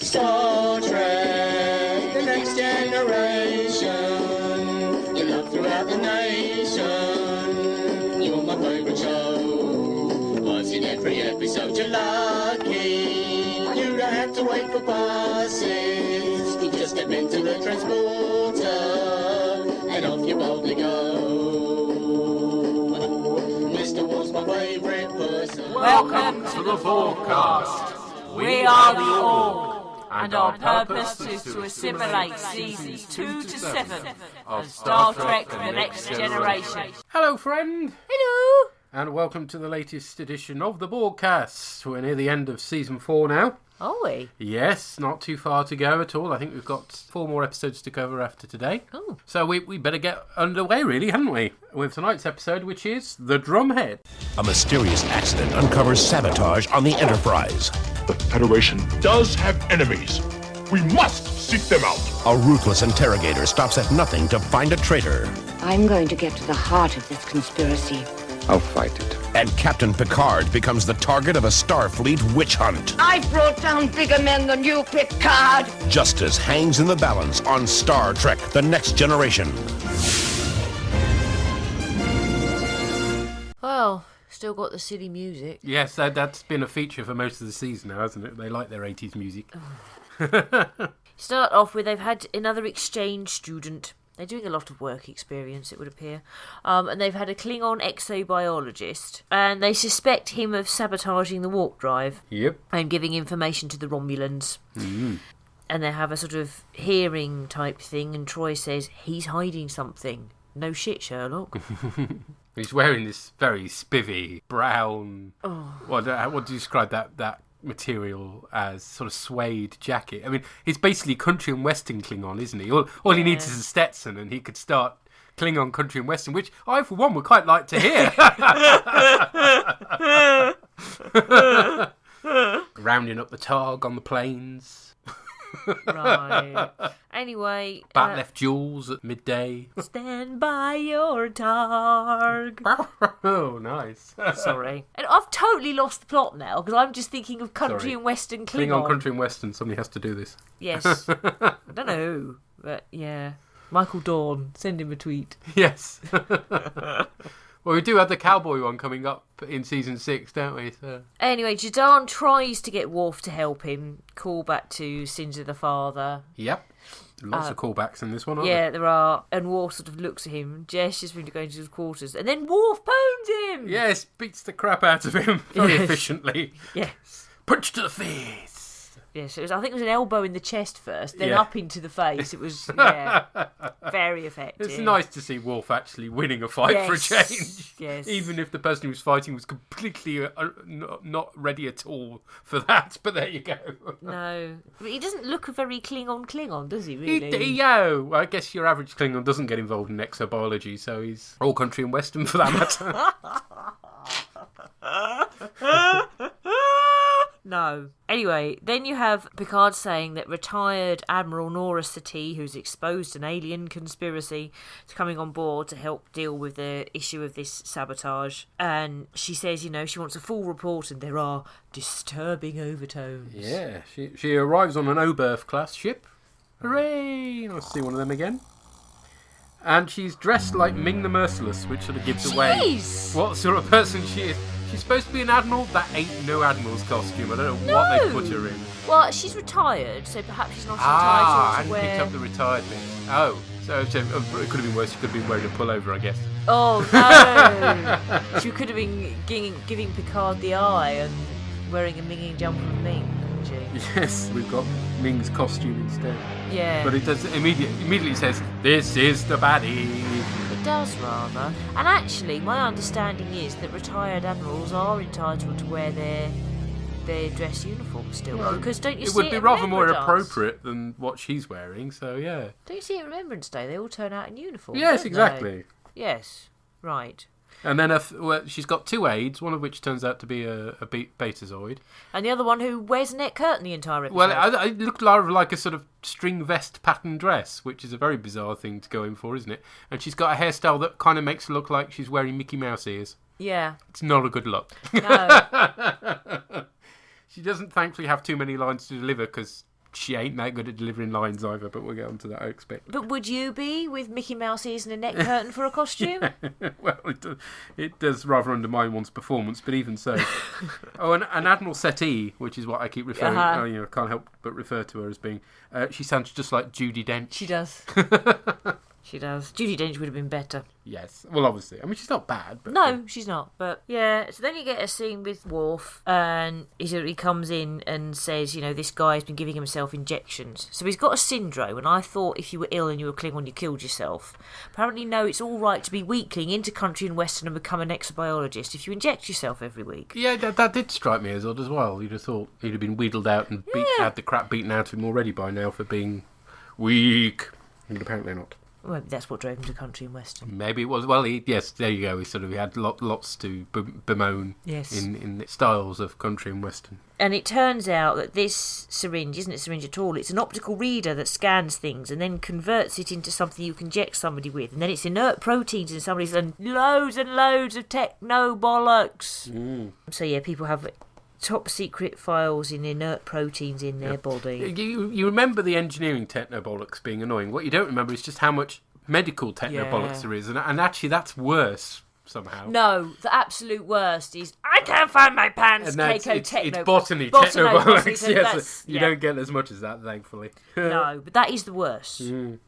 Star Trek, the next generation. Your love throughout the nation. You're my favourite show. Was in every episode you're lucky. You don't have to wait for buses. You just step into the transporter and off you boldly go. Mr. Wolf's my favourite person. Welcome to the bOrgCast. We are the Org, and our purpose is to assimilate seasons 2 to 7 of Star Trek The Next Generation. Hello, friend. Hello. And welcome to the latest edition of the bOrgCast. We're near the end of season 4 now. Are we? Yes, not too far to go at all. I think we've got 4 more episodes to cover after today. Oh. So we better get underway, really, haven't we? With tonight's episode, which is The Drumhead. A mysterious accident uncovers sabotage on the Enterprise. The Federation does have enemies. We must seek them out. A ruthless interrogator stops at nothing to find a traitor. I'm going to get to the heart of this conspiracy. I'll fight it. And Captain Picard becomes the target of a Starfleet witch hunt. I brought down bigger men than you, Picard. Justice hangs in the balance on Star Trek The Next Generation. Well, still got the silly music. Yes, that's been a feature for most of the season now, hasn't it? They like their 80s music. Start off with they've had another exchange student. They're doing a lot of work experience, it would appear. And they've had a Klingon exobiologist. And they suspect him of sabotaging the warp drive. Yep. And giving information to the Romulans. Mm. And they have a sort of hearing type thing. And Troy says, he's hiding something. No shit, Sherlock. He's wearing this very spivvy, brown... Oh. What do you describe that material as? Sort of suede jacket. I mean, he's basically country and western Klingon, isn't he? All he needs is a Stetson and he could start Klingon country and western, which I, for one, would quite like to hear. Rounding up the Targ on the plains. Right. Anyway... Bat left Jules at midday. Stand by your targ. Oh, nice. Sorry. And I've totally lost the plot now, because I'm just thinking of country Sorry. and western Klingon. Klingon country and western, somebody has to do this. Yes. I don't know who, but yeah. Michael Dawn, send him a tweet. Yes. Well, we do have the cowboy one coming up in season 6, don't we? So. Anyway, Jadon tries to get Worf to help him. Call back to Sins of the Father. Yep. Lots of callbacks in this one, aren't Yeah, there are. And Worf sort of looks at him, gestures for him to go into his quarters, and then Worf bones him! there? Yes, beats the crap out of him very efficiently. Yes. Punch to the face! Yes, I think it was an elbow in the chest first, then Yeah. up into the face. It was, yeah, very effective. It's nice to see Worf actually winning a fight for a change. Yes. Even if the person who was fighting was completely not ready at all for that, but there you go. No. But he doesn't look a very Klingon, does he, really? I guess your average Klingon doesn't get involved in exobiology, so he's all country and western for that matter. No. Anyway, then you have Picard saying that retired Admiral Nora Satie, who's exposed an alien conspiracy, is coming on board to help deal with the issue of this sabotage. And she says, she wants a full report and there are disturbing overtones. Yeah, she arrives on an Oberth class ship. Hooray! Nice to see one of them again. And she's dressed like Ming the Merciless, which sort of gives away what sort of person she is. She's supposed to be an admiral. That ain't no admiral's costume. I don't know what they put her in. Well, she's retired, so perhaps she's not I entitled to hadn't picked wear... up the retired bit. Oh, so it could have been worse. She could have been wearing a pullover, I guess. Oh, no! She could have been giving Picard the eye and wearing a minging jumper of Ming, couldn't she? Yes, we've got Ming's costume instead. Yeah. But it does immediately says, "This is the baddie." It does, rather. And actually, my understanding is that retired admirals are entitled to wear their dress uniform still. Well, because don't you see it would be at rather more Remembrance? appropriate than what she's wearing, so yeah. Don't you see at Remembrance Day, they all turn out in uniform? Yes, don't they? exactly. Yes, right. And then she's got 2 aides, one of which turns out to be a betazoid. And the other one who wears a net curtain the entire episode. Well, it looked like a sort of string vest pattern dress, which is a very bizarre thing to go in for, isn't it? And she's got a hairstyle that kind of makes her look like she's wearing Mickey Mouse ears. Yeah. It's not a good look. No. She doesn't thankfully have too many lines to deliver because She ain't that good at delivering lines either, but we'll get on to that, I expect. But would you be, with Mickey Mouse ears and a neck curtain for a costume? Well, it does rather undermine one's performance, but even so. Oh, and Admiral Settee, which is what I keep referring I can't help but refer to her as being, she sounds just like Judi Dench. She does. She does. Judi Dench would have been better. Yes. Well, obviously. I mean, she's not bad. But no, she's not. But yeah, so then you get a scene with Worf, and he comes in and says, this guy's been giving himself injections. So he's got a syndrome, and I thought if you were ill and you were Klingon, you killed yourself. Apparently, no, it's all right to be weakling into Country and Western and become an exobiologist if you inject yourself every week. Yeah, that did strike me as odd as well. You'd have thought he'd have been wheedled out and had the crap beaten out of him already by now for being weak. But apparently not. Well, that's what drove him to Country and Western. Maybe it was. Well, yes, there you go. He had lots to bemoan in the styles of Country and Western. And it turns out that this syringe isn't a syringe at all. It's an optical reader that scans things and then converts it into something you can inject somebody with. And then it's inert proteins in somebody's and loads of techno-bollocks. So, yeah, people have top secret files in inert proteins in their body. You remember the engineering technobollocks being annoying. What you don't remember is just how much medical technobollocks there is. And actually, that's worse somehow. No, the absolute worst is, I can't find my pants, Keiko techno. It's botany technobollocks. Yes, you don't get as much as that, thankfully. No, but that is the worst.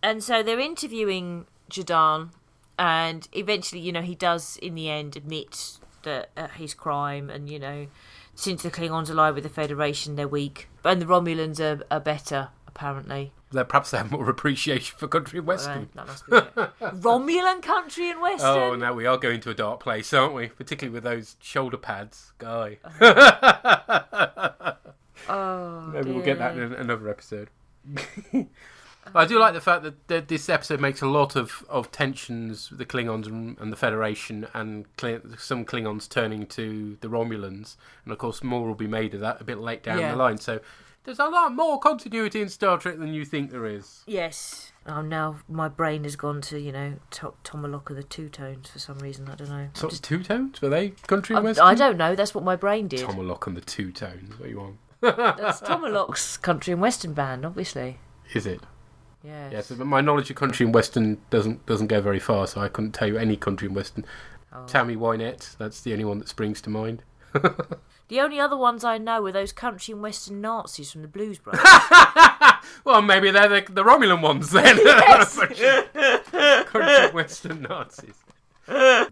And so they're interviewing Jadan, and eventually, he does, in the end, admit that his crime, and, since the Klingons ally with the Federation, they're weak. And the Romulans are better, apparently. Perhaps they have more appreciation for Country and Western. That must be it. Romulan Country and Western? Oh, now we are going to a dark place, aren't we? Particularly with those shoulder pads, Guy. Maybe we'll get that in another episode. I do like the fact that this episode makes a lot of tensions with the Klingons and the Federation, and some Klingons turning to the Romulans, and of course more will be made of that a bit late down the line. So there's a lot more continuity in Star Trek than you think there is. Yes. Oh, now my brain has gone to, Tomalok of the Two Tones for some reason. I don't know. Two Tones? Were they Country and Western? I don't know. That's what my brain did. Tomalok and the Two Tones. What are you on? That's Tomalok's Country and Western band, obviously. Is it? Yes. Yes, but my knowledge of Country and Western doesn't go very far, so I couldn't tell you any Country and Western. Tammy Wynette, that's the only one that springs to mind. The only other ones I know are those Country and Western Nazis from the Blues Brothers. Well, maybe they're the Romulan ones then. Yes. Country and Western Nazis.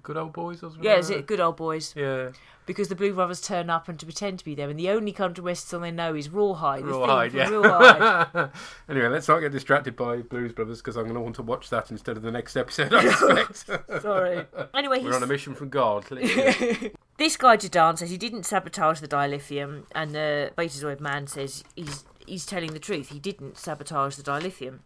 Good old boys, or something. Yeah, is it Good Old Boys? Yeah. Because the Blue Brothers turn up and to pretend to be them, and the only Country Western song they know is Rawhide. Rawhide, yeah. Rawhide. Anyway, let's not get distracted by Blues Brothers, because I'm going to want to watch that instead of the next episode, I expect. Sorry. Anyway, we're on a mission from God. This guy Jadan says he didn't sabotage the dilithium, and the Betazoid man says he's telling the truth. He didn't sabotage the dilithium.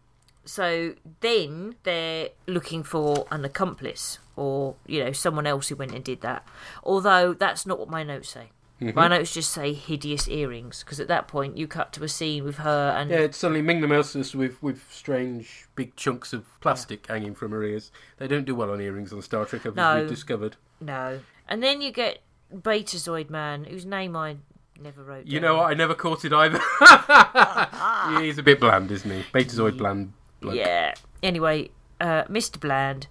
So then they're looking for an accomplice, or someone else who went and did that. Although that's not what my notes say. Mm-hmm. My notes just say hideous earrings, because at that point you cut to a scene with her and it's suddenly Ming the Merciless with strange big chunks of plastic hanging from her ears. They don't do well on earrings on Star Trek, as we've discovered. No, and then you get Betazoid man, whose name I never wrote down. You know what? I never caught it either. He's a bit bland, isn't he? Betazoid bland bloke. Yeah. Anyway, Mr. Bland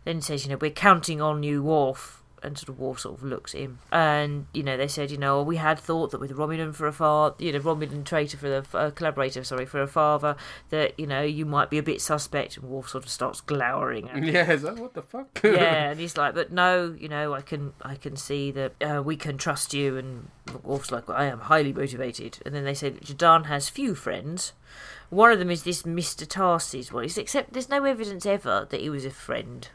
then says, we're counting on you, Worf. And sort of Worf sort of looks at him. And, they said, we had thought that with a Romulan for a Romulan traitor for the collaborator, for a father, that, you might be a bit suspect. And Worf sort of starts glowering at him. Yeah, is that what the fuck? Yeah, and he's like, but no, I can see that we can trust you. And Worf's like, well, I am highly motivated. And then they said, Jadan has few friends. One of them is this Mr. Tarsis one. Except there's no evidence ever that he was a friend.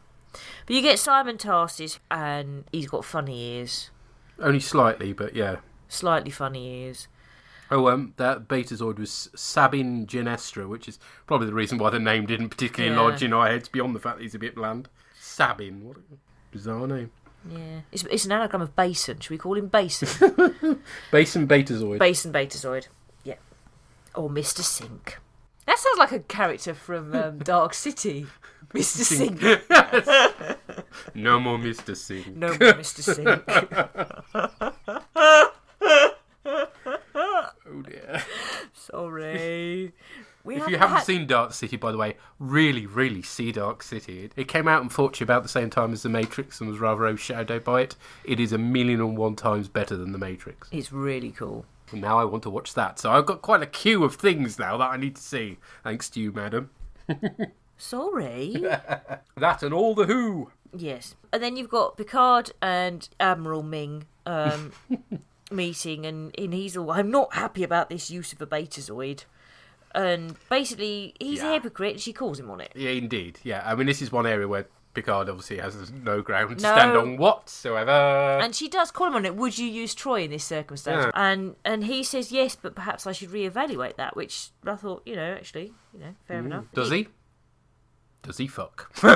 But you get Simon Tarsis, and he's got funny ears. Only slightly, but yeah. Slightly funny ears. Oh, that Betazoid was Sabin Genestra, which is probably the reason why the name didn't particularly lodge in our heads, beyond the fact that he's a bit bland. Sabin, what a bizarre name. Yeah, it's an anagram of Basin. Should we call him Basin? Basin Betazoid. Basin Betazoid, yeah. Or Mr. Sink. That sounds like a character from Dark City. Mr. Sink. No more Mr. Sink. No more Mr. Sink. Oh dear. Sorry. If you haven't seen Dark City, by the way, really, really see Dark City. It came out, unfortunately, about the same time as The Matrix and was rather overshadowed by it. It is 1,000,001 times better than The Matrix. It's really cool. And now I want to watch that. So I've got quite a queue of things now that I need to see. Thanks to you, madam. Sorry. That and all the Who. Yes. And then you've got Picard and Admiral Ming meeting, and he's all, I'm not happy about this use of a betazoid. And basically, he's a hypocrite, and she calls him on it. Yeah, indeed. Yeah, I mean, this is one area where Picard obviously has no ground to stand on whatsoever. And she does call him on it. Would you use Troy in this circumstance? Yeah. And he says, yes, but perhaps I should reevaluate that, which I thought, actually, fair enough. Does he? Does he fuck? No.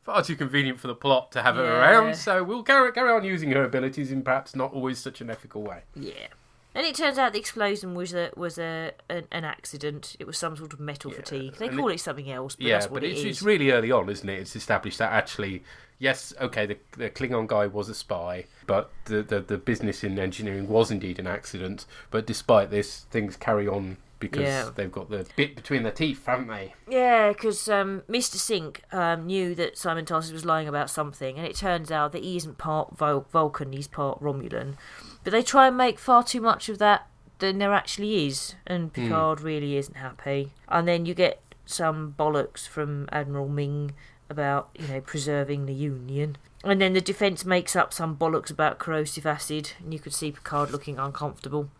Far too convenient for the plot to have her around, so we'll carry on using her abilities in perhaps not always such an ethical way. Yeah. And it turns out the explosion was an accident. It was some sort of metal fatigue. They call it something else, but that's what it is. It's really early on, isn't it? It's established that actually, yes, okay, the Klingon guy was a spy, but the business in engineering was indeed an accident. But despite this, things carry on because they've got the bit between their teeth, haven't they? Yeah, because Mr. Sink knew that Simon Tarsis was lying about something, and it turns out that he isn't part Vulcan, he's part Romulan. But they try and make far too much of that than there actually is, and Picard really isn't happy. And then you get some bollocks from Admiral Ming about, preserving the Union. And then the defence makes up some bollocks about corrosive acid, and you could see Picard looking uncomfortable.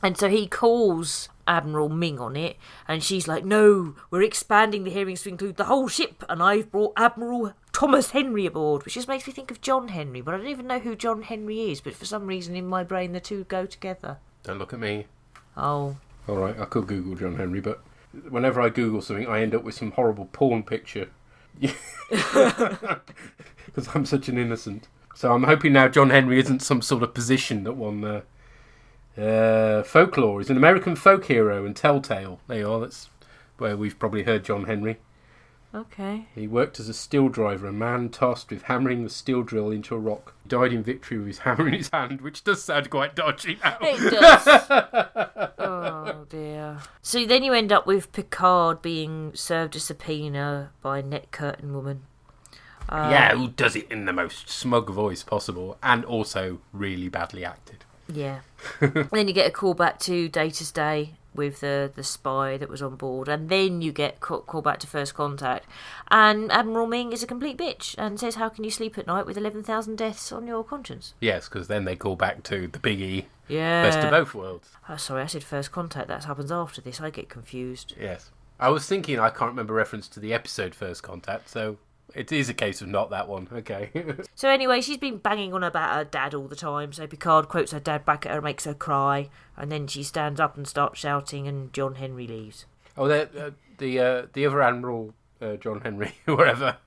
And so he calls Admiral Ming on it, and she's like, no, we're expanding the hearings to include the whole ship, and I've brought Admiral Thomas Henry aboard, which just makes me think of John Henry, but I don't even know who John Henry is, but for some reason in my brain the two go together. Don't look at me. Oh. All right, I could Google John Henry, but whenever I Google something, I end up with some horrible porn picture. Because I'm such an innocent. So I'm hoping now John Henry isn't some sort of position that one... folklore. He's an American folk hero and telltale. There you are, that's where we've probably heard John Henry. Okay. He worked as a steel driver, a man tasked with hammering the steel drill into a rock. He died in victory with his hammer in his hand, which does sound quite dodgy now. It does. Oh dear. So then you end up with Picard being served a subpoena by Net Curtain Woman. Who does it in the most smug voice possible, and also really badly acted. Yeah. Then you get a call back to Data's Day with the spy that was on board, and then you get call back to First Contact, and Admiral Ming is a complete bitch and says, how can you sleep at night with 11,000 deaths on your conscience? Yes, because then they call back to the Big E. Yeah. Best of both worlds. Oh, sorry, I said First Contact. That happens after this. I get confused. Yes. I was thinking I can't remember reference to the episode First Contact, so... It is a case of not that one, okay. So anyway, she's been banging on about her dad all the time, so Picard quotes her dad back at her and makes her cry, and then she stands up and starts shouting, and John Henry leaves. Oh, the other Admiral, John Henry, whoever,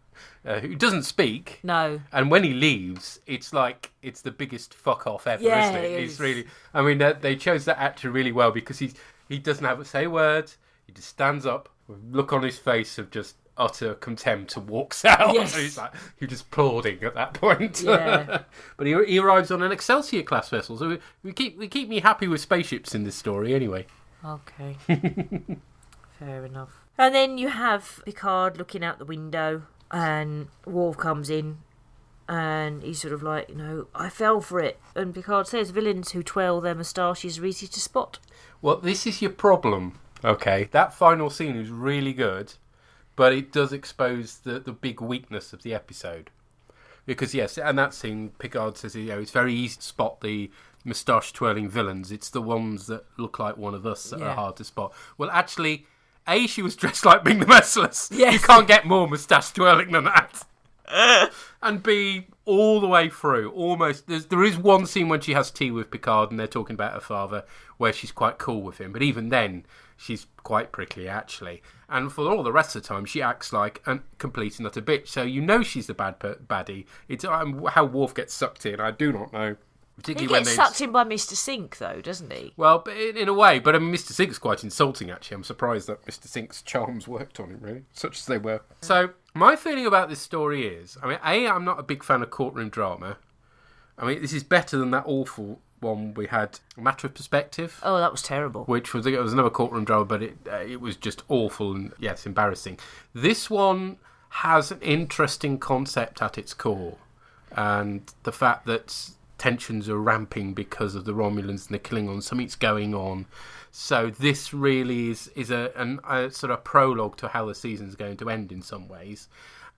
who doesn't speak. No. And when he leaves, it's like, it's the biggest fuck off ever, yeah, isn't it? It It's is. really, I mean, they chose that actor really well, because he doesn't have to say a word, he just stands up, with a look on his face of just utter contempt, and walks out. Yes. So he's like, you're just applauding at that point. Yeah. But he arrives on an Excelsior class vessel, so we keep me happy with spaceships in this story anyway. Okay. Fair enough. And then you have Picard looking out the window, and Worf comes in, and he's sort of like, I fell for it. And Picard says, villains who twirl their moustaches are easy to spot. Well, this is your problem, okay? That final scene is really good, but it does expose the big weakness of the episode. Because, yes, and that scene, Picard says, it's very easy to spot the moustache-twirling villains. It's the ones that look like one of us that are hard to spot. Well, actually, A, she was dressed like Ming the Merciless. Yes. You can't get more moustache-twirling than that. And B, all the way through, almost, there is one scene when she has tea with Picard and they're talking about her father, where she's quite cool with him. But even then, she's quite prickly, actually. And for all the rest of the time, she acts like a complete and utter bitch. So she's the baddie. It's how Worf gets sucked in, I do not know. He gets sucked in by Mr. Sink, though, doesn't he? Well, but in a way. But I mean, Mr. Sink's quite insulting, actually. I'm surprised that Mr. Sink's charms worked on him, really, such as they were. So my feeling about this story is, I mean, A, I'm not a big fan of courtroom drama. I mean, this is better than that awful one we had A Matter of Perspective. Oh, that was terrible. Which was, it was another courtroom drama, but it was just awful and, yes, embarrassing. This one has an interesting concept at its core. And the fact that tensions are ramping because of the Romulans and the Klingons, something's going on. So this really is a sort of prologue to how the season's going to end in some ways.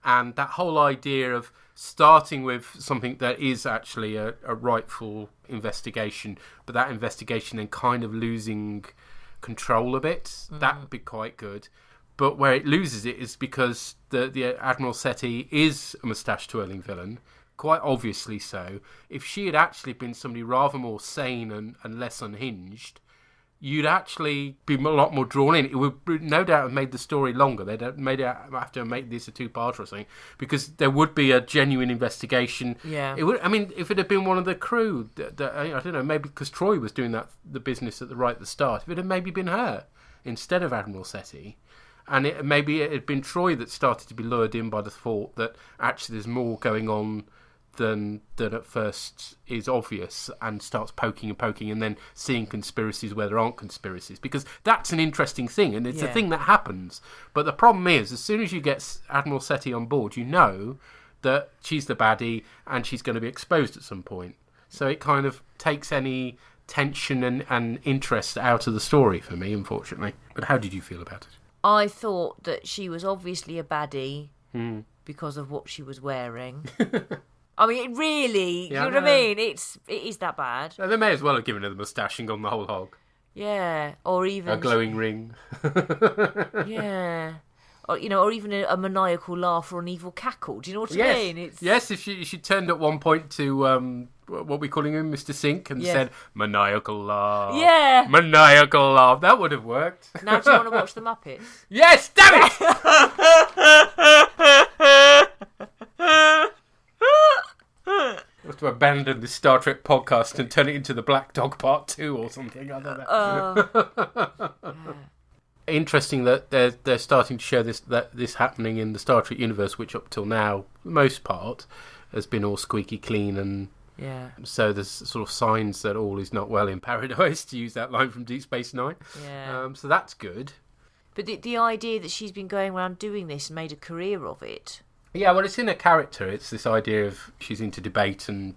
And that whole idea of starting with something that is actually a rightful investigation, but that investigation then kind of losing control a bit, that would be quite good. But where it loses it is because the Admiral Seti is a moustache-twirling villain, quite obviously so. If she had actually been somebody rather more sane and less unhinged, you'd actually be a lot more drawn in. It would no doubt have made the story longer. They'd have to make this a two-parter or something, because there would be a genuine investigation. Yeah. It would. I mean, if it had been one of the crew, I don't know, maybe because Troy was doing the business at the start, if it had maybe been her instead of Admiral Seti, and maybe it had been Troy that started to be lured in by the thought that actually there's more going on than at first is obvious, and starts poking and then seeing conspiracies where there aren't conspiracies, because that's an interesting thing, and it's a thing that happens. But the problem is, as soon as you get Admiral Seti on board, you know that she's the baddie and she's going to be exposed at some point. So it kind of takes any tension and interest out of the story for me, unfortunately. But how did you feel about it? I thought that she was obviously a baddie because of what she was wearing. I mean, you know what I mean? It is that bad. They may as well have given her the moustache and gone the whole hog. Yeah, or even a glowing ring. Yeah, or or even a maniacal laugh or an evil cackle. Do you know what I mean? Yes, if she turned at one point to what we calling him, Mr. Sink, and said maniacal laugh. Yeah, maniacal laugh. That would have worked. Now, do you want to watch the Muppets? Yes, damn it! We have to abandon this Star Trek podcast and turn it into the Black Dog Part 2 or something. I don't know. Interesting that they're starting to show this happening in the Star Trek universe, which up till now, for the most part, has been all squeaky clean, and so there's sort of signs that all is not well in paradise, to use that line from Deep Space Nine. Yeah. So that's good. But the idea that she's been going around doing this and made a career of it. Yeah, well, it's in her character. It's this idea of she's into debate and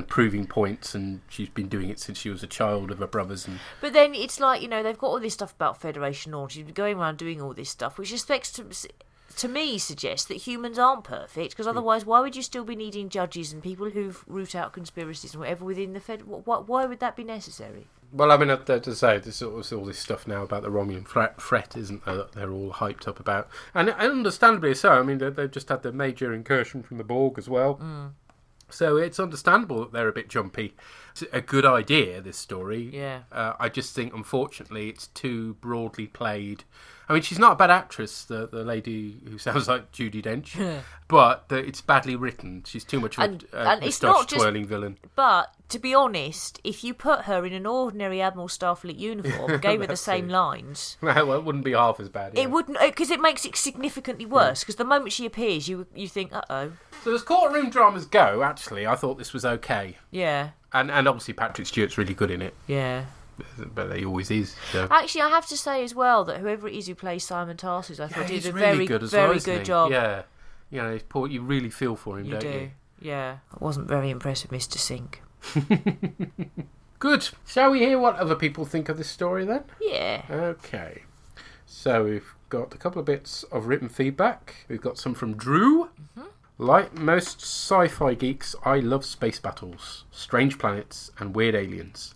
proving points, and she's been doing it since she was a child of her brothers. But then it's like, they've got all this stuff about Federation Order. She's been going around doing all this stuff, which to me suggests that humans aren't perfect, because otherwise why would you still be needing judges and people who root out conspiracies and whatever within the Fed? Why would that be necessary? Well, I mean, to say, there's all this stuff now about the Romulan threat, isn't there, that they're all hyped up about. And understandably so. I mean, they've just had the major incursion from the Borg as well. So it's understandable that they're a bit jumpy. It's a good idea, this story. Yeah. I just think, unfortunately, it's too broadly played. I mean, she's not a bad actress, the lady who sounds like Judi Dench, but it's badly written. She's too much of a moustache-twirling villain. But, to be honest, if you put her in an ordinary Admiral Starfleet uniform and gave her the same lines... Well, it wouldn't be half as bad. It wouldn't, because it makes it significantly worse, because the moment she appears, you think, uh-oh. So as courtroom dramas go, actually, I thought this was okay. Yeah. And obviously Patrick Stewart's really good in it. Yeah. But he always is. So. Actually, I have to say as well that whoever it is who plays Simon Tarsus, I thought did a really very good job. Yeah. He's poor, you really feel for him, don't you? Yeah. I wasn't very impressed with Mr. Sink. Good. Shall we hear what other people think of this story then? Yeah. Okay. So we've got a couple of bits of written feedback. We've got some from Drew. Mm-hmm. Like most sci-fi geeks, I love space battles, strange planets, and weird aliens.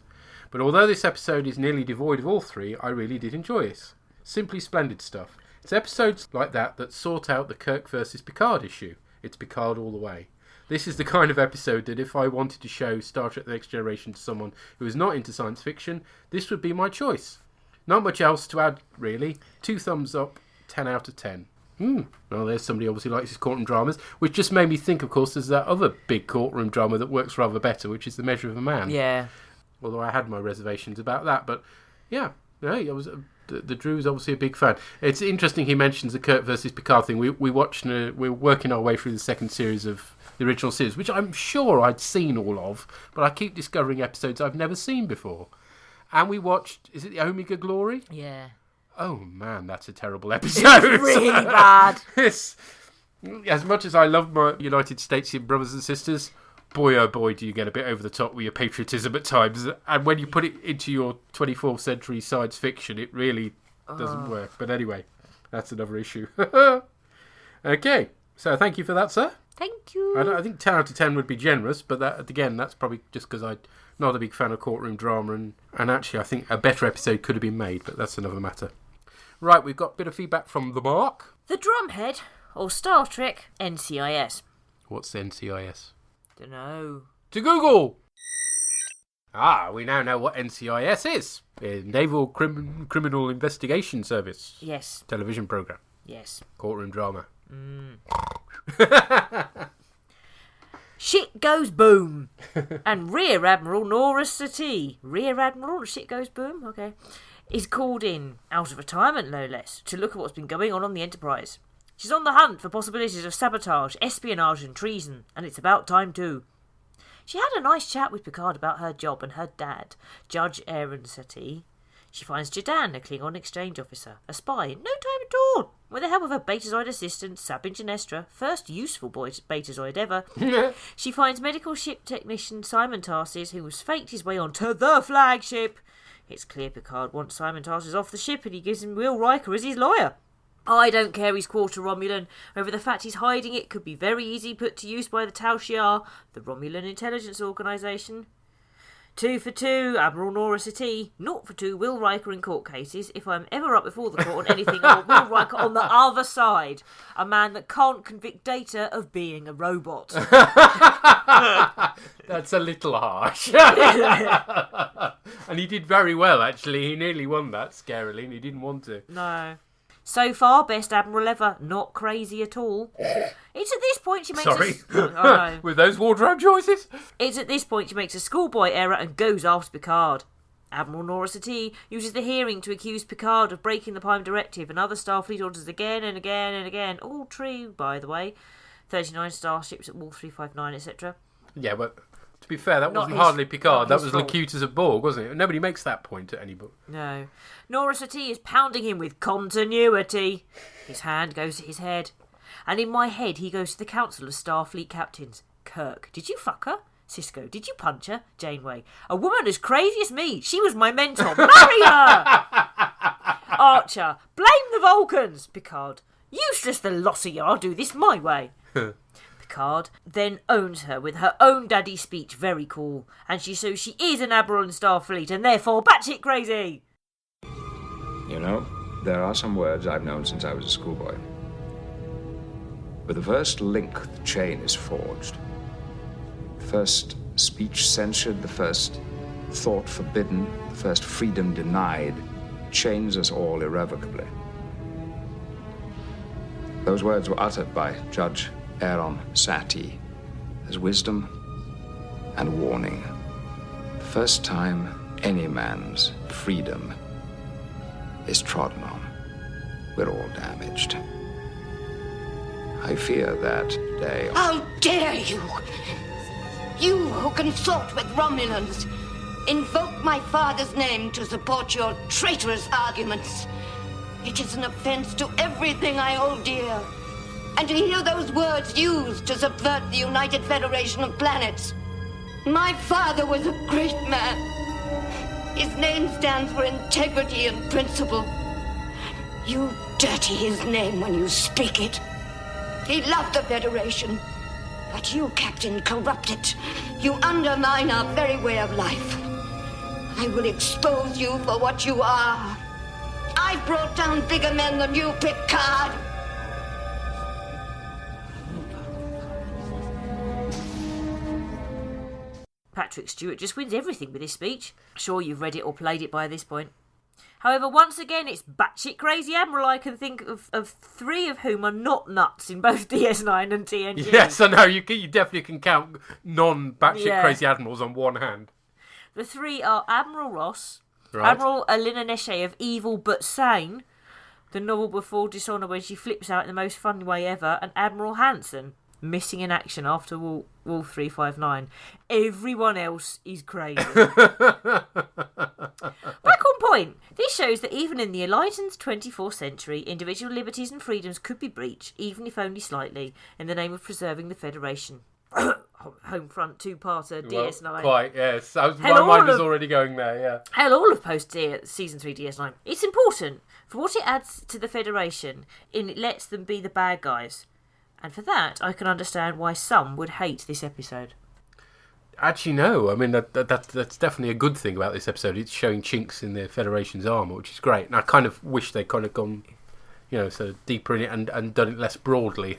But although this episode is nearly devoid of all three, I really did enjoy it. Simply splendid stuff. It's episodes like that sort out the Kirk versus Picard issue. It's Picard all the way. This is the kind of episode that if I wanted to show Star Trek The Next Generation to someone who is not into science fiction, this would be my choice. Not much else to add, really. 2 thumbs up, 10 out of 10. Well, there's somebody who obviously likes his courtroom dramas, which just made me think, of course, there's that other big courtroom drama that works rather better, which is The Measure of a Man. Yeah. Although I had my reservations about that, but yeah, I was the Drew's obviously a big fan. It's interesting he mentions the Kirk versus Picard thing. We're watching, we're working our way through the second series of the original series, which I'm sure I'd seen all of, but I keep discovering episodes I've never seen before. And we watched, is it the Omega Glory? Yeah. Oh man, that's a terrible episode. It's really bad. It's, as much as I love my United Statesian brothers and sisters, boy oh boy do you get a bit over the top with your patriotism at times. And when you put it into your 24th century science fiction, it really doesn't work. But anyway, that's another issue. Okay, so thank you for that, sir. Thank you. I think 10 out of 10 would be generous, but that again, that's probably just because I'm not a big fan of courtroom drama, and actually I think a better episode could have been made, but that's another matter. Right, we've got a bit of feedback from the Mark. The Drumhead, or Star Trek, NCIS. What's NCIS? Dunno. To Google! We now know what NCIS is. Naval Criminal Investigation Service. Yes. Television programme. Yes. Courtroom drama. Shit goes boom. And Rear Admiral Nora Satie, Rear Admiral, shit goes boom, okay, is called in, out of retirement no less, to look at what's been going on the Enterprise. She's on the hunt for possibilities of sabotage, espionage and treason, and it's about time too. She had a nice chat with Picard about her job and her dad, Judge Aaron Satie. She finds Jadan, a Klingon exchange officer, a spy, in no time at all. With the help of her Betazoid assistant, Sabin Genestra, first useful Betazoid ever, she finds medical ship technician Simon Tarsis, who has faked his way onto the flagship. It's clear Picard wants Simon Tarsis off the ship, and he gives him Will Riker as his lawyer. I don't care he's quarter Romulan. Over the fact he's hiding it could be very easy put to use by the Tal Shiar, the Romulan intelligence organisation. 2 for 2, Admiral Nora Satie. 0 for 2, Will Riker in court cases. If I'm ever up before the court on anything, I want Will Riker on the other side. A man that can't convict Data of being a robot. That's a little harsh. And he did very well, actually. He nearly won that, scarily, and he didn't want to. No. So far, best Admiral ever. Not crazy at all. It's at this point she makes With those wardrobe choices? It's at this point she makes a schoolboy error and goes after Picard. Admiral Nora Satie uses the hearing to accuse Picard of breaking the Prime Directive and other Starfleet orders again and again and again. All true, by the way. 39 starships at Wall 359, etc. Yeah, but to be fair, that Not wasn't his- hardly Picard. not That his was fault. Locutus of Borg, wasn't it? Nobody makes that point at any book. No. Nora Satie is pounding him with continuity. His hand goes to his head. And in my head, he goes to the Council of Starfleet Captains. Kirk, did you fuck her? Cisco, did you punch her? Janeway, a woman as crazy as me. She was my mentor. Marry her! Archer, blame the Vulcans. Picard, useless the lossy. I'll do this my way. Picard then owns her with her own daddy speech, very cool, and she is an admiral in Starfleet and therefore batshit crazy. You know, there are some words I've known since I was a schoolboy. With the first link, the chain is forged. The first speech censured, the first thought forbidden, the first freedom denied, chains us all irrevocably. Those words were uttered by Judge Aaron Satie as wisdom and warning. The first time any man's freedom is trodden on, we're all damaged. I fear that today... How dare you! You who consort with Romulans, invoke my father's name to support your traitorous arguments. It is an offense to everything I hold dear. And to hear those words used to subvert the United Federation of Planets. My father was a great man. His name stands for integrity and principle. You dirty his name when you speak it. He loved the Federation, but you, Captain, corrupt it. You undermine our very way of life. I will expose you for what you are. I brought down bigger men than you, Picard. Patrick Stewart just wins everything with his speech. Sure, you've read it or played it by this point. However, once again, it's batshit crazy Admiral. I can think of 3 of whom are not nuts in both DS9 and TNG. Yes, I know. You definitely can count non-batshit crazy admirals on one hand. The 3 are Admiral Ross, Right. Admiral Alina Neshe of Evil But Sane, the novel before Dishonour when she flips out in the most fun way ever, and Admiral Hanson. missing in action after Wolf 359. Everyone else is crazy. Back on point. This shows that even in the enlightened 24th century, individual liberties and freedoms could be breached, even if only slightly, in the name of preserving the Federation. Homefront two-parter, DS9. Quite, yes. My mind was already going there, yeah. Hell, all of Season 3 DS9. It's important for what it adds to the Federation, in it lets them be the bad guys. And for that, I can understand why some would hate this episode. Actually, no. I mean, that's definitely a good thing about this episode. It's showing chinks in the Federation's armour, which is great. And I kind of wish they'd kind of gone, sort of deeper in it and done it less broadly.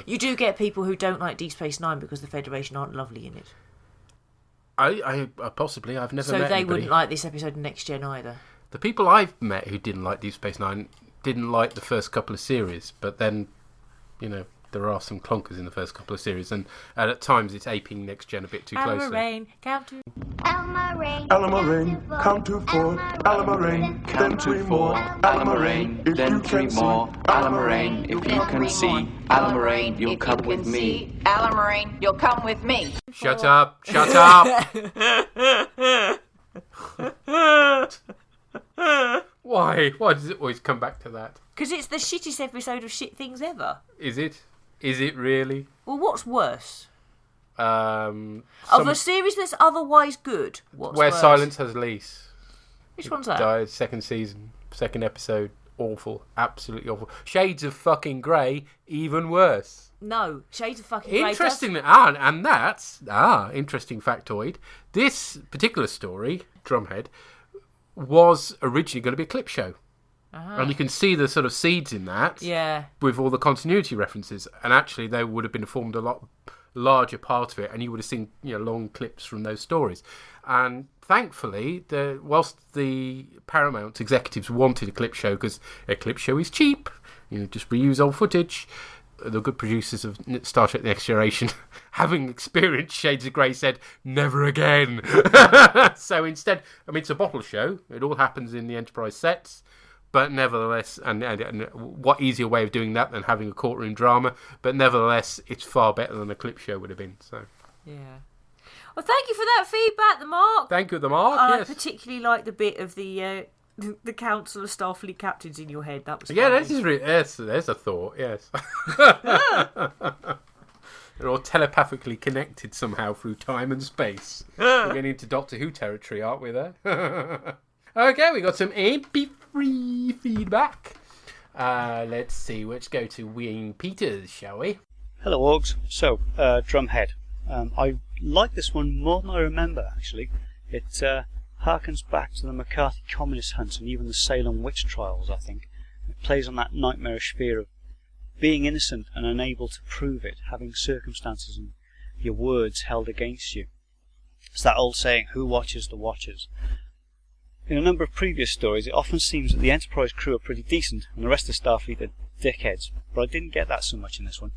You do get people who don't like Deep Space Nine because the Federation aren't lovely in it. I possibly. I've never met anybody. So they wouldn't like this episode of Next Gen either. The people I've met who didn't like Deep Space Nine didn't like the first couple of series, but then, there are some clunkers in the first couple of series, and at times it's aping Next Gen a bit too closely. Alma-Raine, count to... Alma-Raine, count to 4. Alma-Raine, then 3 more. Alma-Raine, then 3 more. Alma-Raine, if you can see. Alma-Raine, you'll come with me. Alma-Raine, you'll come with me. Shut up! Shut up! Why? Why does it always come back to that? Because it's the shittest episode of Shit Things ever. Is it? Is it really? Well, what's worse? Of a series that's otherwise good, what's Where worse? Silence Has Lease. Which one's that? Died, second season, second episode. Awful. Absolutely awful. Shades of fucking Grey, even worse. No, Shades of fucking Grey. Interesting. And that's... interesting factoid. This particular story, Drumhead, was originally going to be a clip show. Uh-huh. And you can see the sort of seeds in that, with all the continuity references. And actually, they would have been formed a lot larger part of it, and you would have seen long clips from those stories. And thankfully, whilst the Paramount executives wanted a clip show because a clip show is cheap, just reuse old footage. The good producers of Star Trek: The Next Generation, having experienced Shades of Grey, said, never again. So instead, it's a bottle show. It all happens in the Enterprise sets. But nevertheless, and what easier way of doing that than having a courtroom drama? But nevertheless, it's far better than a clip show would have been. So, yeah. Well, thank you for that feedback, the Mark. Thank you, the Mark. I particularly like the bit of the Council of Starfleet Captains in your head. That was there's a thought. Yes. They're all telepathically connected somehow through time and space. We're getting into Doctor Who territory, aren't we? There. Okay, we got some MP3 feedback. Let's see, let's go to Wayne Peters, shall we? Hello, Orgs. So, Drumhead. I like this one more than I remember, actually. It harkens back to the McCarthy communist hunts and even the Salem witch trials, I think. It plays on that nightmarish fear of being innocent and unable to prove it, having circumstances and your words held against you. It's that old saying, who watches the watchers? In a number of previous stories, it often seems that the Enterprise crew are pretty decent, and the rest of Starfleet are dickheads, but I didn't get that so much in this one.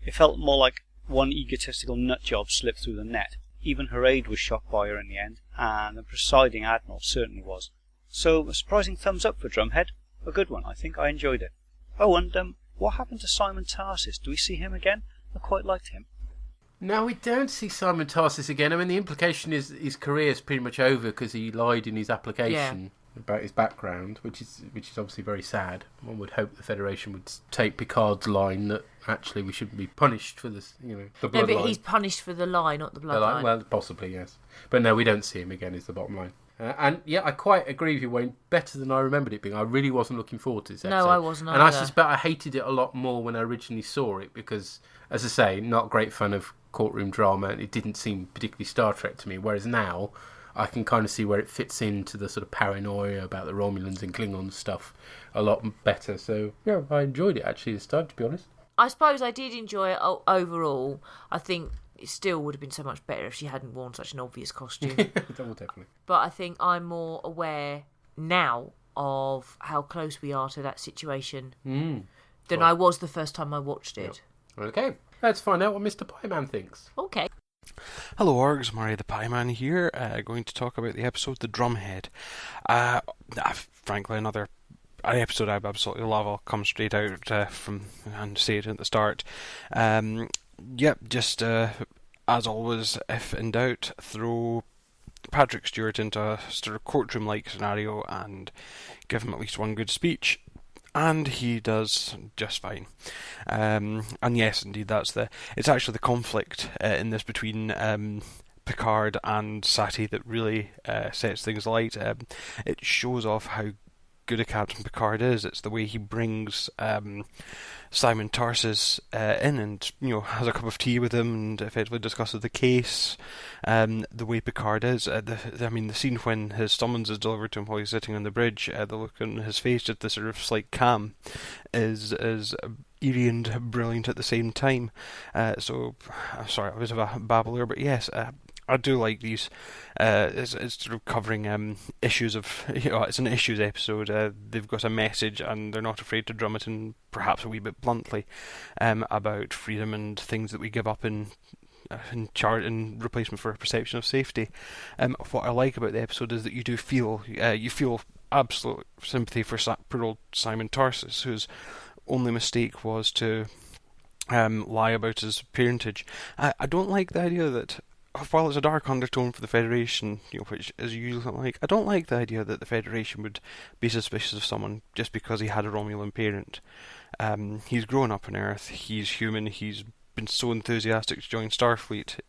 It felt more like one egotistical nutjob slipped through the net. Even her aide was shocked by her in the end, and the presiding admiral certainly was. So, a surprising thumbs up for Drumhead. A good one, I think. I enjoyed it. Oh, and what happened to Simon Tarsis? Do we see him again? I quite liked him. No, we don't see Simon Tarsis again. The implication is his career is pretty much over because he lied in his application about his background, which is obviously very sad. One would hope the Federation would take Picard's line that actually we shouldn't be punished for this, the bloodline. No, but he's punished for the lie, not the bloodline. Well, possibly, yes. But no, we don't see him again, is the bottom line. And yeah, I quite agree with you, Wayne. Better than I remembered it being. I really wasn't looking forward to this episode. No, I wasn't either. And I suspect I hated it a lot more when I originally saw it because, as I say, not great fan of courtroom drama, and it didn't seem particularly Star Trek to me. Whereas now, I can kind of see where it fits into the sort of paranoia about the Romulans and Klingons stuff a lot better. So yeah, I enjoyed it actually this time, to be honest. I suppose I did enjoy it overall. I think it still would have been so much better if she hadn't worn such an obvious costume. Definitely. But I think I'm more aware now of how close we are to that situation than I was the first time I watched it. Yep. Okay, let's find out what Mr. Pieman thinks. Okay. Hello Orgs, Murray the Pieman here, going to talk about the episode The Drumhead. Frankly, an episode I absolutely love. I'll come straight out from and say it at the start. Yep, just as always, if in doubt, throw Patrick Stewart into a sort of courtroom-like scenario and give him at least one good speech, and he does just fine. And yes, indeed, it's actually the conflict in this between Picard and Sati that really sets things alight. It shows off how good a Captain Picard is. It's the way he brings Simon Tarsus in and has a cup of tea with him and effectively discusses the case. The way Picard is, the scene when his summons is delivered to him while he's sitting on the bridge, the look on his face, just the sort of slight calm, is eerie and brilliant at the same time. So, sorry, I was a babbler, but yes. I do like these. It's sort of covering issues of. It's an issues episode. They've got a message, and they're not afraid to drum it in, perhaps a wee bit bluntly, about freedom and things that we give up in replacement for a perception of safety. What I like about the episode is that you do feel absolute sympathy for poor old Simon Tarsus, whose only mistake was to lie about his parentage. I don't like the idea that, while it's a dark undertone for the Federation, which is usually like, I don't like the idea that the Federation would be suspicious of someone just because he had a Romulan parent. He's grown up on Earth, he's human, he's been so enthusiastic to join Starfleet.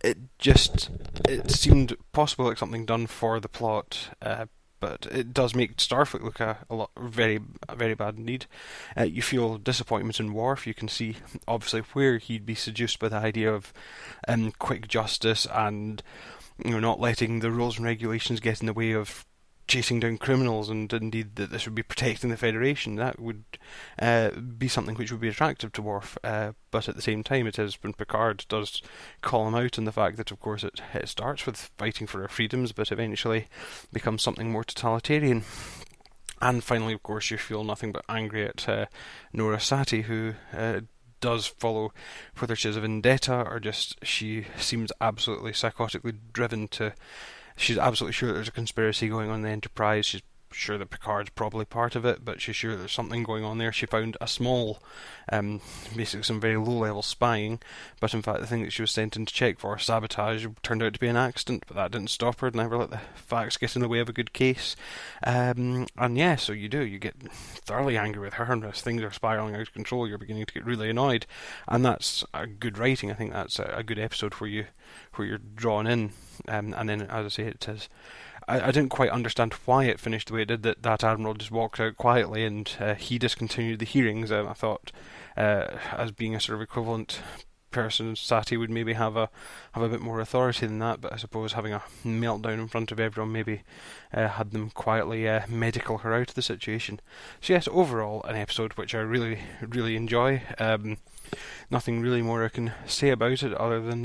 It seemed possible, like something done for the plot, but it does make Starfleet look a very bad indeed. You feel disappointment in Worf. You can see obviously where he'd be seduced by the idea of quick justice and not letting the rules and regulations get in the way of chasing down criminals, and indeed that this would be protecting the Federation. That would be something which would be attractive to Worf, but at the same time it is when Picard does call him out on the fact that of course it starts with fighting for our freedoms but eventually becomes something more totalitarian. And finally, of course, you feel nothing but angry at Nora Sati, who does follow, whether she has a vendetta or just she seems absolutely psychotically driven to. She's absolutely sure there's a conspiracy going on in the Enterprise. She's sure that Picard's probably part of it, but she's sure there's something going on there. She found a small, basically some very low-level spying, but in fact the thing that she was sent in to check for, sabotage, turned out to be an accident, but that didn't stop her. Never let the facts get in the way of a good case. And yeah, so you get thoroughly angry with her, and as things are spiralling out of control, you're beginning to get really annoyed. And that's a good writing. I think that's a good episode where you're drawn in. And then, as I say, it says, I didn't quite understand why it finished the way it did. That Admiral just walked out quietly and he discontinued the hearings. I thought, as being a sort of equivalent person, Sati would maybe have a bit more authority than that. But I suppose having a meltdown in front of everyone maybe had them quietly medical her out of the situation. So yes, overall an episode which I really, really enjoy. Nothing really more I can say about it other than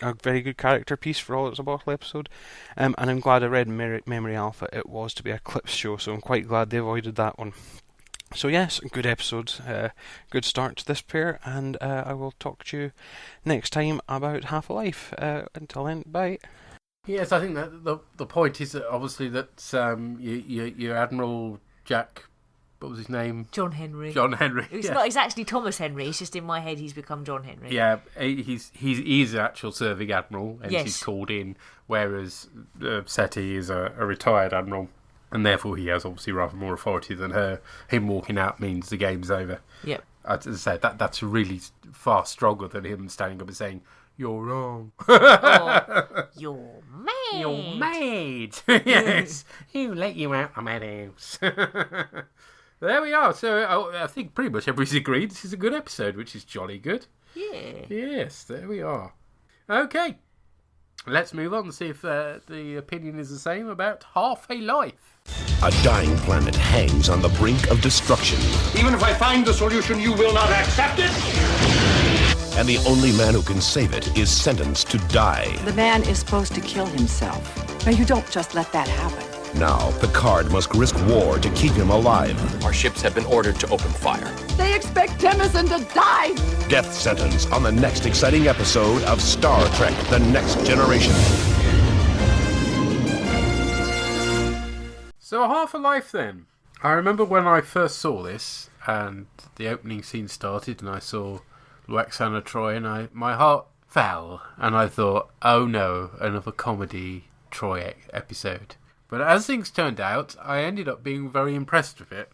a very good character piece for all it's a bottle episode. And I'm glad I read Memory Alpha. It was to be a clips show, so I'm quite glad they avoided that one. So yes, good episode, good start to this pair, and I will talk to you next time about Half-Life. Until then, bye. Yes, I think that the point is that obviously that your Admiral Jack, what was his name? John Henry. It's actually Thomas Henry. It's just in my head he's become John Henry. Yeah, he's an actual serving admiral, and yes. He's called in, whereas Seti is a retired admiral, and therefore he has obviously rather more authority than her. Him walking out means the game's over. Yep. As I said, that's really far stronger than him standing up and saying, "You're wrong." Or, "You're mad." You're mad. Yes. Who let you out of my house? There we are. So I think pretty much everybody's agreed this is a good episode, which is jolly good. Yeah. Yes, there we are. Okay. Let's move on and see if the opinion is the same about Half-Life. A dying planet hangs on the brink of destruction. Even if I find the solution, you will not accept it? And the only man who can save it is sentenced to die. The man is supposed to kill himself. Now, you don't just let that happen. Now, Picard must risk war to keep him alive. Our ships have been ordered to open fire. They expect Tennyson to die! Death sentence on the next exciting episode of Star Trek: The Next Generation. So Half-Life then. I remember when I first saw this and the opening scene started and I saw Loaxana Troy, and my heart fell, and I thought, oh no, another comedy Troy episode. But as things turned out, I ended up being very impressed with it,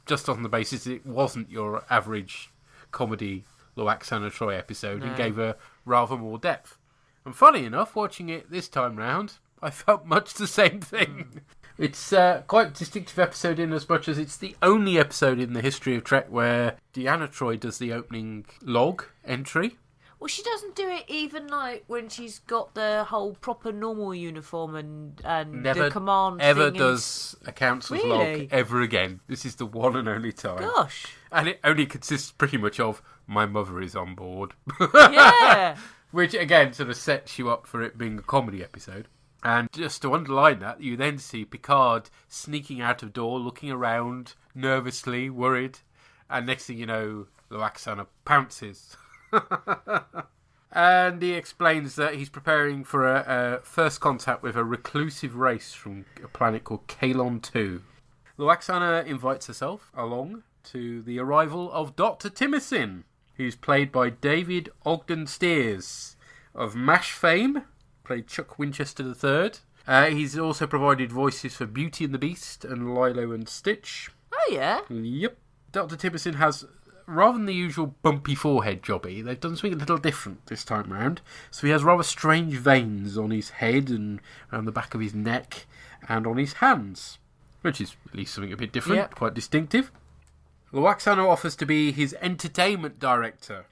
just on the basis it wasn't your average comedy Loaxana Troy episode and gave her rather more depth. And funny enough, watching it this time round, I felt much the same thing. It's quite a distinctive episode in as much as it's the only episode in the history of Trek where Deanna Troi does the opening log entry. Well, she doesn't do it even like when she's got the whole proper normal uniform and Never the command ever thing does a council's log ever again. This is the one and only time. Gosh. And it only consists pretty much of, my mother is on board. Yeah. Which, again, sort of sets you up for it being a comedy episode. And just to underline that, you then see Picard sneaking out of door, looking around, nervously, worried. And next thing you know, Loaxana pounces. And he explains that he's preparing for a first contact with a reclusive race from a planet called Klingon 2. Loaxana invites herself along to the arrival of Dr. Timothin, who's played by David Ogden Stiers of MASH fame, played Chuck Winchester III. He's also provided voices for Beauty and the Beast and Lilo and Stitch. Oh, yeah? Yep. Dr. Timothin has, rather than the usual bumpy forehead jobby, they've done something a little different this time round. So he has rather strange veins on his head and around the back of his neck and on his hands, which is at least something a bit different, quite distinctive. Loaxana offers to be his entertainment director,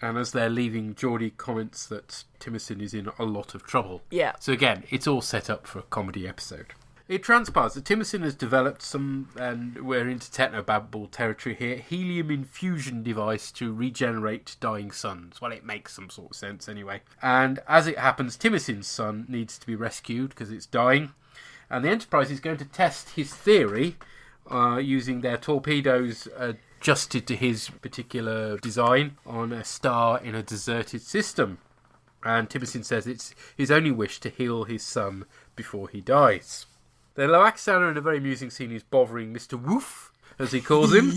and as they're leaving, Geordi comments that Timothin is in a lot of trouble. Yeah. So again, it's all set up for a comedy episode. It transpires that Timothin has developed some, and we're into technobabble territory here, helium infusion device to regenerate dying suns. Well, it makes some sort of sense anyway. And as it happens, Timothin's son needs to be rescued because it's dying, and the Enterprise is going to test his theory using their torpedoes adjusted to his particular design on a star in a deserted system. And Timothin says it's his only wish to heal his son before he dies. The Loaxana, in a very amusing scene, is bothering Mr. Woof, as he calls him.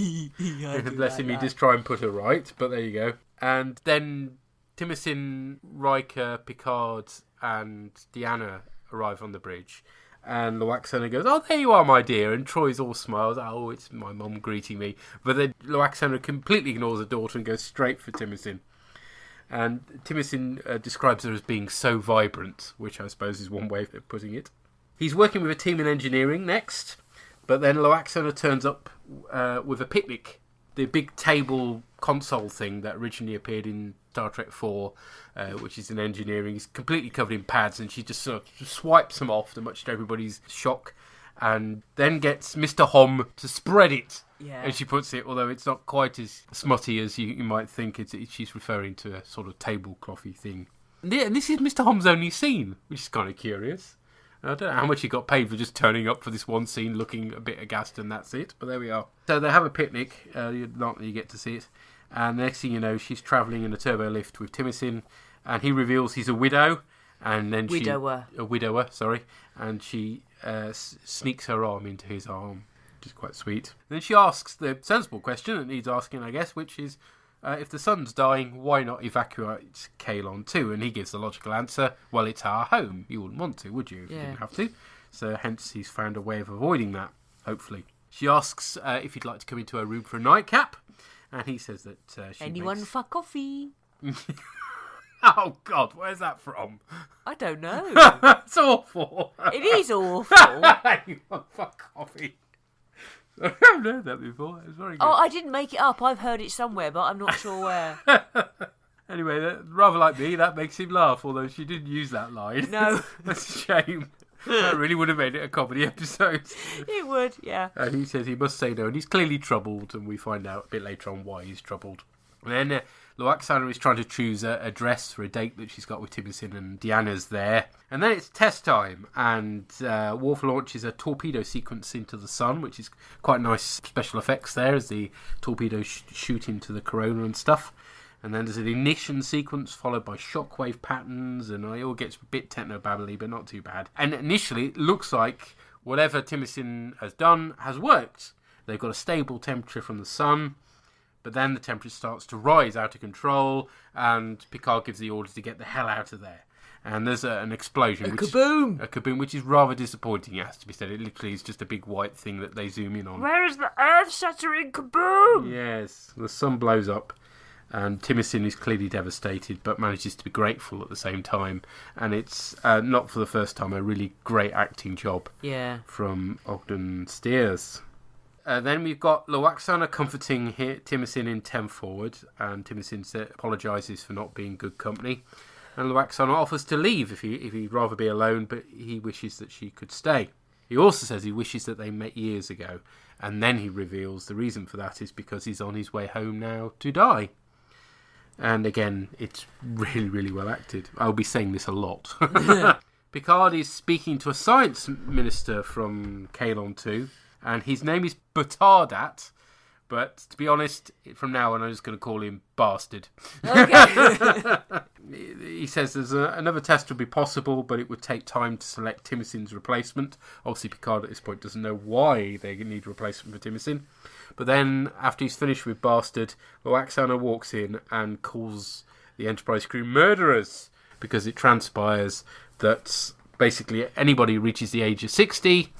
Bless him, he just try and put her right, but there you go. And then Timothin, Riker, Picard, and Deanna arrive on the bridge. And Loaxana goes, "Oh, there you are, my dear." And Troy's all smiles. "Oh, it's my mum greeting me." But then Loaxana completely ignores her daughter and goes straight for Timothin. And Timothin describes her as being so vibrant, which I suppose is one way of putting it. He's working with a team in engineering next, but then Loaxana turns up with a picnic, the big table console thing that originally appeared in Star Trek 4, which is in engineering. He's completely covered in pads, and she just sort of swipes them off, to much to everybody's shock, and then gets Mr. Hom to spread it, as she puts it, although it's not quite as smutty as you might think. She's referring to a sort of tableclothy thing. And this is Mr. Hom's only scene, which is kind of curious. I don't know how much he got paid for just turning up for this one scene, looking a bit aghast, and that's it. But there we are. So they have a picnic. Not that you get to see it. And the next thing you know, she's travelling in a turbo lift with Timothin, and he reveals he's a widow. And then a widower, sorry. And she sneaks her arm into his arm, which is quite sweet. And then she asks the sensible question that needs asking, I guess, which is, if the sun's dying, why not evacuate Klingon 2? And he gives the logical answer, well, it's our home. You wouldn't want to, would you, if you didn't have to? So hence he's found a way of avoiding that, hopefully. She asks if he'd like to come into her room for a nightcap, and he says that anyone for coffee? Oh, God, where's that from? I don't know. It's awful. It is awful. Anyone for coffee? I haven't heard that before. It's very good. Oh, I didn't make it up. I've heard it somewhere, but I'm not sure where. Anyway, rather like me, that makes him laugh, although she didn't use that line. No. That's a shame. That really would have made it a comedy episode. It would, yeah. And he says he must say no, and he's clearly troubled, and we find out a bit later on why he's troubled. And then Loaxana is trying to choose a dress for a date that she's got with Timothin, and Deanna's there. And then it's test time, and Worf launches a torpedo sequence into the sun, which is quite nice special effects there as the torpedoes shoot into the corona and stuff. And then there's an ignition sequence followed by shockwave patterns, and it all gets a bit techno-babbly, but not too bad. And initially, it looks like whatever Timothin has done has worked. They've got a stable temperature from the sun, But then the temperature starts to rise out of control, and Picard gives the order to get the hell out of there. And there's an explosion. A kaboom, which is rather disappointing, it has to be said. It literally is just a big white thing that they zoom in on. Where is the earth-shattering kaboom? Yes, the sun blows up, and Timicin is clearly devastated, but manages to be grateful at the same time. And it's, not for the first time, a really great acting job from Ogden Stiers. Then we've got Lwaxana comforting Timicin in 10 forward, and Timicin apologises for not being good company. And Lwaxana offers to leave if he'd rather be alone, but he wishes that she could stay. He also says he wishes that they met years ago, and then he reveals the reason for that is because he's on his way home now to die. And again, it's really, really well acted. I'll be saying this a lot. Picard is speaking to a science minister from Kaelon 2, and his name is Batardat. But to be honest, from now on, I'm just going to call him Bastard. Okay. He says there's another test would be possible, but it would take time to select Timicin's replacement. Obviously, Picard at this point doesn't know why they need a replacement for Timicin. But then, after he's finished with Bastard, Lwaxana walks in and calls the Enterprise crew murderers, because it transpires that basically anybody who reaches the age of 60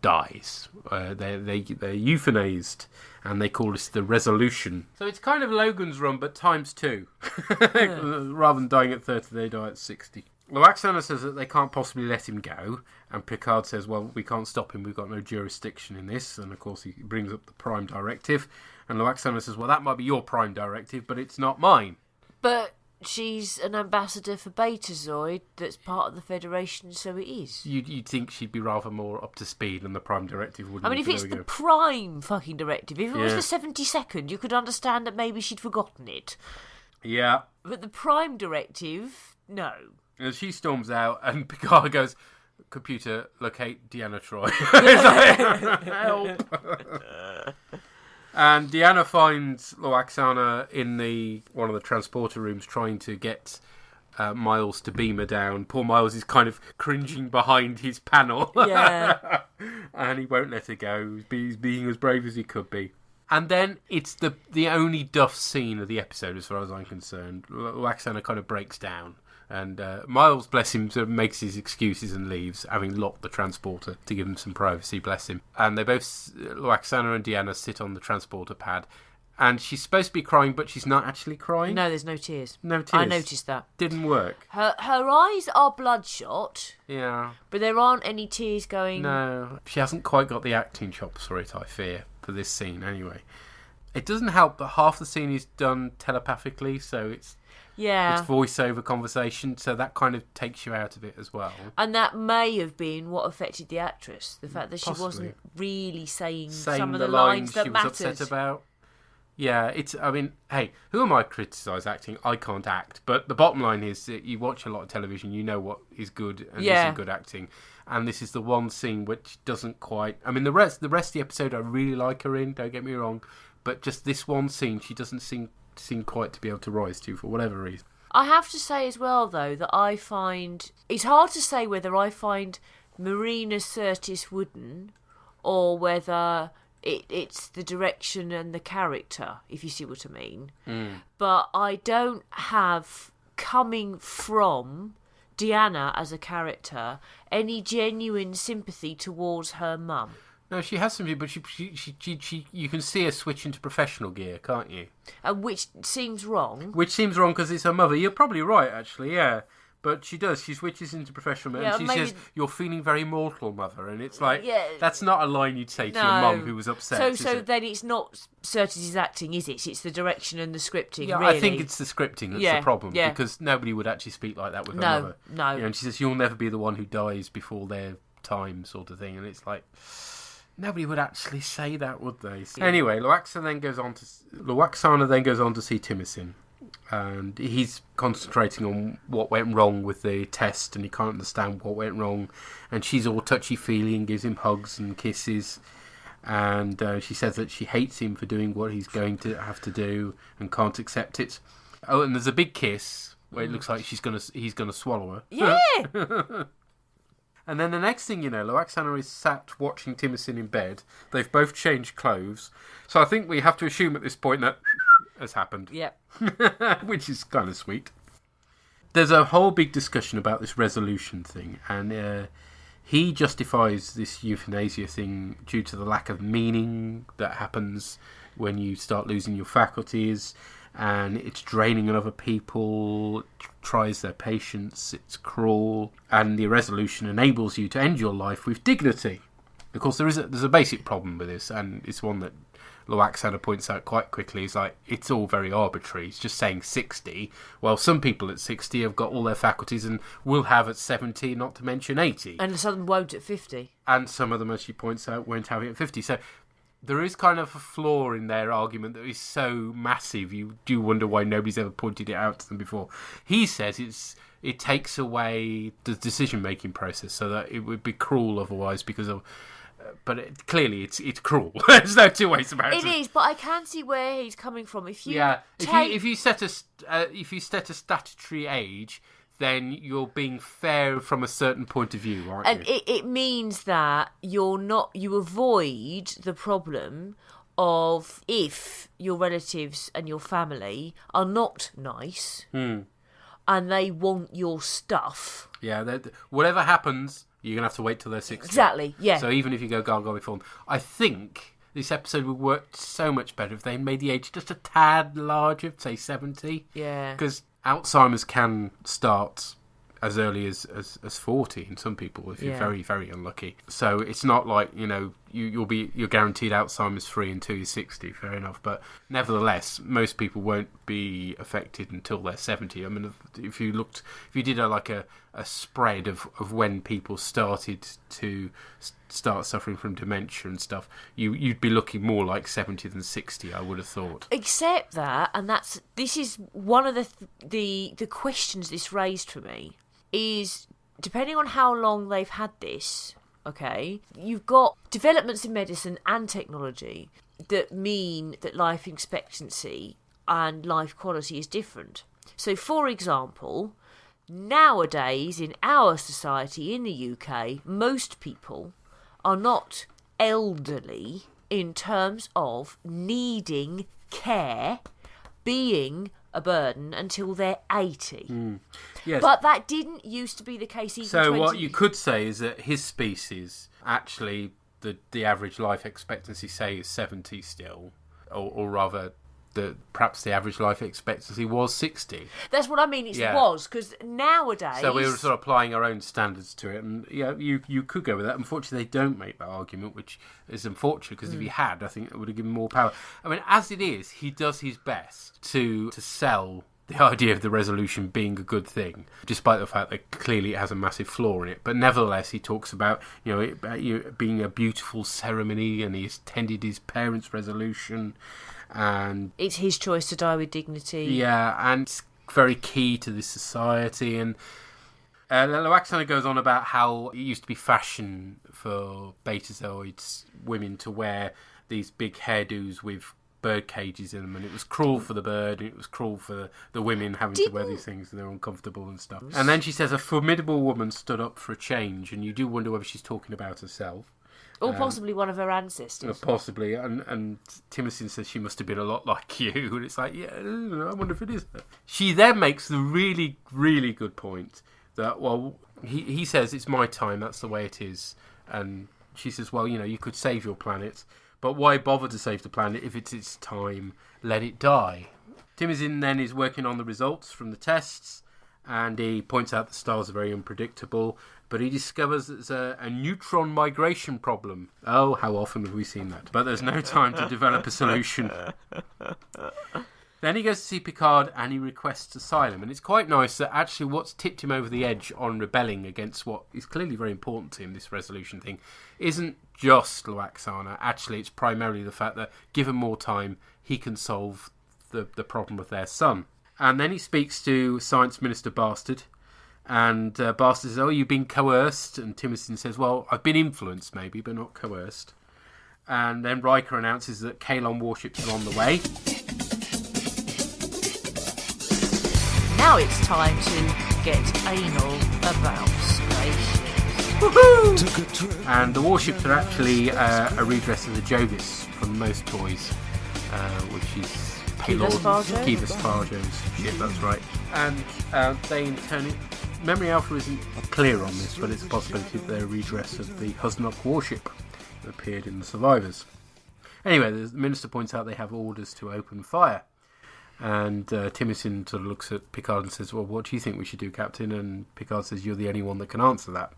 dies. They're euthanized, and they call this the resolution. So it's kind of Logan's Run, but times 2. Rather than dying at 30, they die at 60. Lwaxana says that they can't possibly let him go, and Picard says, well, we can't stop him, we've got no jurisdiction in this, and of course he brings up the Prime Directive, and Lwaxana says, well, that might be your Prime Directive, but it's not mine. But she's an ambassador for Betazoid that's part of the Federation, so it is. You'd think she'd be rather more up to speed than the Prime Directive, wouldn't you? I mean, if it's the Prime fucking Directive, if it was the 72nd, you could understand that maybe she'd forgotten it. Yeah. But the Prime Directive, no. And she storms out, and Picard goes, computer, locate Deanna Troi. It's like, help. And Deanna finds Lwaxana in one of the transporter rooms trying to get Miles to beam her down. Poor Miles is kind of cringing behind his panel. Yeah. And he won't let her go. He's being as brave as he could be. And then it's the only duff scene of the episode, as far as I'm concerned. Lwaxana kind of breaks down. And Miles, bless him, sort of makes his excuses and leaves, having locked the transporter to give him some privacy, bless him. And they both, Lwaxana and Deanna, sit on the transporter pad. And she's supposed to be crying, but she's not actually crying. No, there's no tears. No tears. I noticed that. Didn't work. Her eyes are bloodshot. Yeah. But there aren't any tears going... No. She hasn't quite got the acting chops for it, I fear, for this scene anyway. It doesn't help that half the scene is done telepathically, so it's... Yeah. It's voiceover conversation, so that kind of takes you out of it as well. And that may have been what affected the actress. The fact that she wasn't really saying some of the lines that mattered. She was upset about. Yeah, I mean, hey, who am I to criticise acting? I can't act. But the bottom line is that you watch a lot of television, you know what is good and isn't good acting. And this is the one scene which doesn't quite... I mean, the rest of the episode I really like her in, don't get me wrong. But just this one scene, she doesn't seem quite to be able to rise to for whatever reason. I have to say as well, though, that I find... It's hard to say whether I find Marina Sirtis wooden or whether it's the direction and the character, if you see what I mean. But I don't have, coming from Deanna as a character, any genuine sympathy towards her mum. No, she has some, but she you can see her switch into professional gear, can't you? Which seems wrong. Which seems wrong because it's her mother. You're probably right, actually, yeah. But she does. She switches into professional, and she says, "You're feeling very mortal, mother." And it's like, that's not a line you'd say to your mum who was upset. So then it's not Sirtis' acting, is it? It's the direction and the scripting. Yeah, really. I think it's the scripting that's the problem because nobody would actually speak like that with her mother. No. And she says, "You'll never be the one who dies before their time," sort of thing, and it's like. Nobody would actually say that, would they? Yeah. Anyway, Lwaxana then goes on to see Timicin, and he's concentrating on what went wrong with the test, and he can't understand what went wrong. And she's all touchy-feely and gives him hugs and kisses, and she says that she hates him for doing what he's going to have to do and can't accept it. Oh, and there's a big kiss where it looks like he's gonna swallow her. Yeah. And then the next thing you know, Loaxana is sat watching Timothy in bed. They've both changed clothes. So I think we have to assume at this point that has happened. Yep. Which is kind of sweet. There's a whole big discussion about this resolution thing, and he justifies this euthanasia thing due to the lack of meaning that happens when you start losing your faculties, and it's draining on other people, tries their patience, it's cruel, and the resolution enables you to end your life with dignity. Of course, there's a basic problem with this, and it's one that Loaxana points out quite quickly. It's like, it's all very arbitrary. It's just saying 60. Well, some people at 60 have got all their faculties and will have at 70, not to mention 80. And some won't at 50. And some of them, as she points out, won't have it at 50. So there is kind of a flaw in their argument that is so massive, you do wonder why nobody's ever pointed it out to them before. He says it takes away the decision-making process, so that it would be cruel otherwise because of... But clearly, it's cruel. There's no two ways about it. It is, but I can see where he's coming from. If you set a statutory age, then you're being fair from a certain point of view, aren't you? And it means that you avoid the problem of if your relatives and your family are not nice and they want your stuff. Yeah, whatever happens, you're going to have to wait till they're 60. Exactly, yeah. So even if you go gargle before them, I think this episode would work so much better if they made the age just a tad larger, say 70. Yeah. Because Alzheimer's can start as early as 40 in some people if you're very, very unlucky. So it's not like, you're guaranteed Alzheimer's free until you're 60, fair enough. But nevertheless, most people won't be affected until they're 70. I mean, if you did a spread of when people started to start suffering from dementia and stuff, you'd be looking more like 70 than 60, I would have thought. Except that, and this is one of the questions this raised for me, is depending on how long they've had this, okay, you've got developments in medicine and technology that mean that life expectancy and life quality is different. So, for example, nowadays in our society in the UK, most people are not elderly in terms of needing care, being a burden until they're 80. Yes. But that didn't used to be the case even 20 what you could say is that his species, actually, the average life expectancy, say, is 70 still, or rather... perhaps the average life expectancy was 60. That's what I mean, was, because nowadays... So we were sort of applying our own standards to it, and you could go with that. Unfortunately, they don't make that argument, which is unfortunate, because if he had, I think it would have given more power. I mean, as it is, he does his best to sell the idea of the resolution being a good thing, despite the fact that clearly it has a massive flaw in it. But nevertheless, he talks about it being a beautiful ceremony, and he attended his parents' resolution, and it's his choice to die with dignity. Yeah, and it's very key to this society. And Loaxana goes on about how it used to be fashion for Betazoids women to wear these big hairdos with bird cages in them, and it was cruel for the bird, and it was cruel for the women having to wear these things, and they're uncomfortable and stuff. And then she says a formidable woman stood up for a change, and you do wonder whether she's talking about herself. Or possibly one of her ancestors. Possibly, and Timothy says she must have been a lot like you, and it's like, yeah, I wonder if it is her. She then makes the really, really good point that, well, he says, it's my time, that's the way it is, and she says, well, you could save your planet, but why bother to save the planet if it's its time? Let it die. Timothy then is working on the results from the tests, and he points out the stars are very unpredictable, but he discovers there's a neutron migration problem. Oh, how often have we seen that? But there's no time to develop a solution. Then he goes to see Picard and he requests asylum. And it's quite nice that actually what's tipped him over the edge on rebelling against what is clearly very important to him, this resolution thing, isn't just Loaxana. Actually, it's primarily the fact that given more time, he can solve the problem with their son. And then he speaks to Science Minister Bastard. And Bastard says, oh, you've been coerced. And Timothy says, well, I've been influenced maybe, but not coerced. And then Riker announces that Klingon warships are on the way. Now it's time to get anal about spaceships. Woohoo! And the warships are actually a redress of the Jovis from most toys, which is Kivas Farjo's ship, that's right. And they in turn... Memory Alpha isn't clear on this, but it's a possibility that they're a redress of the Husnock warship that appeared in The Survivors. Anyway, the Minister points out they have orders to open fire. And Timothy sort of looks at Picard and says, well, what do you think we should do, Captain? And Picard says, you're the only one that can answer that.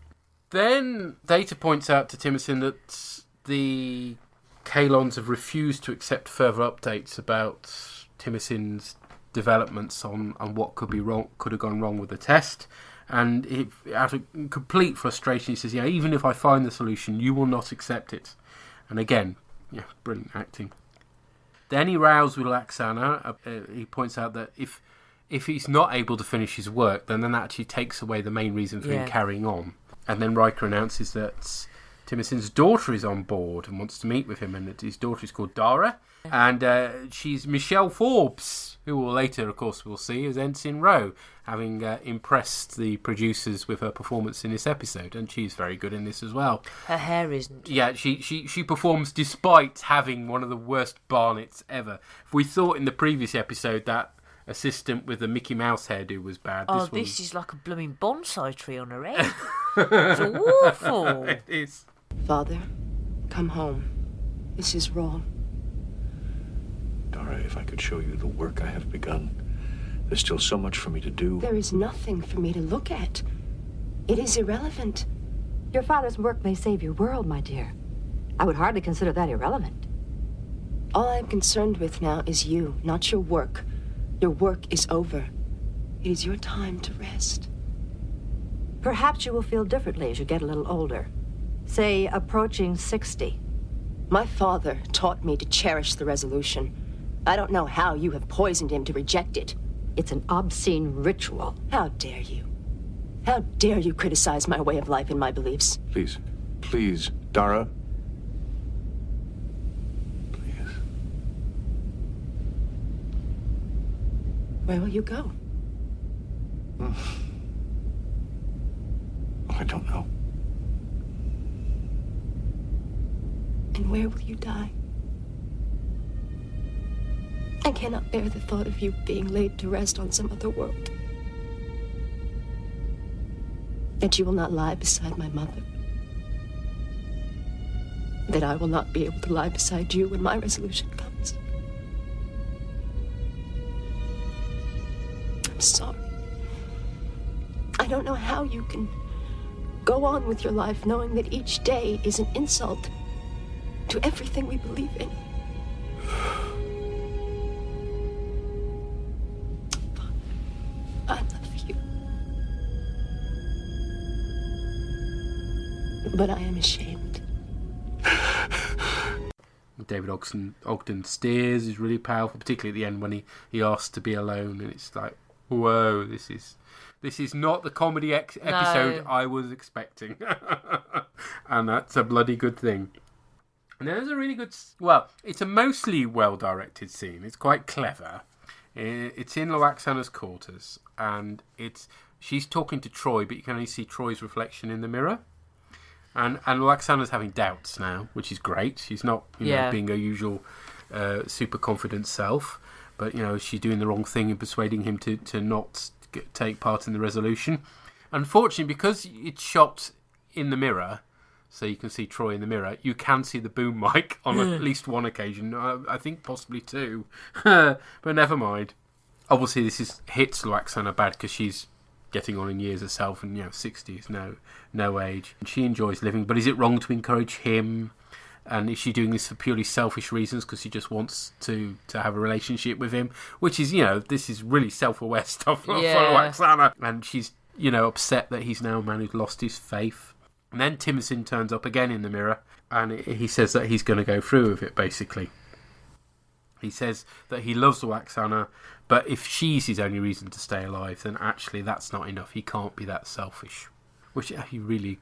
Then Data points out to Timothy that the Kaylons have refused to accept further updates about Timothy's developments on what could have gone wrong with the test. And out of complete frustration, he says, even if I find the solution, you will not accept it. And again, brilliant acting. Then he rows with Laxana. He points out that if he's not able to finish his work, then that actually takes away the main reason for him carrying on. And then Riker announces that Timothy's daughter is on board and wants to meet with him, and that his daughter is called Dara. And she's Michelle Forbes, who will later, of course, we'll see as Ensign Ro, having impressed the producers with her performance in this episode, and she's very good in this as well. Her hair isn't. Yeah, she performs despite having one of the worst barnets ever. If we thought in the previous episode that assistant with the Mickey Mouse hairdo was bad, this is like a blooming bonsai tree on her head. It's awful. It is. Father, come home. This is wrong. Dara, if I could show you the work I have begun. There's still so much for me to do. There is nothing for me to look at. It is irrelevant. Your father's work may save your world, my dear. I would hardly consider that irrelevant. All I'm concerned with now is you, not your work. Your work is over. It is your time to rest. Perhaps you will feel differently as you get a little older. Say, approaching 60. My father taught me to cherish the resolution. I don't know how you have poisoned him to reject it. It's an obscene ritual. How dare you? How dare you criticize my way of life and my beliefs? Please, Dara. Please. Where will you go? I don't know. And where will you die? I cannot bear the thought of you being laid to rest on some other world. That you will not lie beside my mother. That I will not be able to lie beside you when my resolution comes. I'm sorry. I don't know how you can go on with your life knowing that each day is an insult to everything we believe in. I love you. But I am ashamed. David Ogden steers is really powerful, particularly at the end when he asks to be alone, and it's like, whoa, this is not the comedy episode I was expecting. And that's a bloody good thing. And there's a really good... Well, it's a mostly well-directed scene. It's quite clever. It's in Loaxana's quarters, and she's talking to Troy, but you can only see Troy's reflection in the mirror. And Loaxana's having doubts now, which is great. She's not being her usual super confident self, but she's doing the wrong thing and persuading him to not take part in the resolution. Unfortunately, because it's shot in the mirror, so you can see Troy in the mirror, you can see the boom mic on at least one occasion. I think possibly two. But never mind. Obviously, this hits Loaxana bad because she's getting on in years herself, and 60 is no age. And she enjoys living, but is it wrong to encourage him? And is she doing this for purely selfish reasons because she just wants to have a relationship with him? Which is, this is really self-aware stuff for Loaxana. And she's, upset that he's now a man who's lost his faith. And then Timothy turns up again in the mirror, and he says that he's going to go through with it, basically. He says that he loves Loaxana, but if she's his only reason to stay alive, then actually that's not enough. He can't be that selfish. Which I really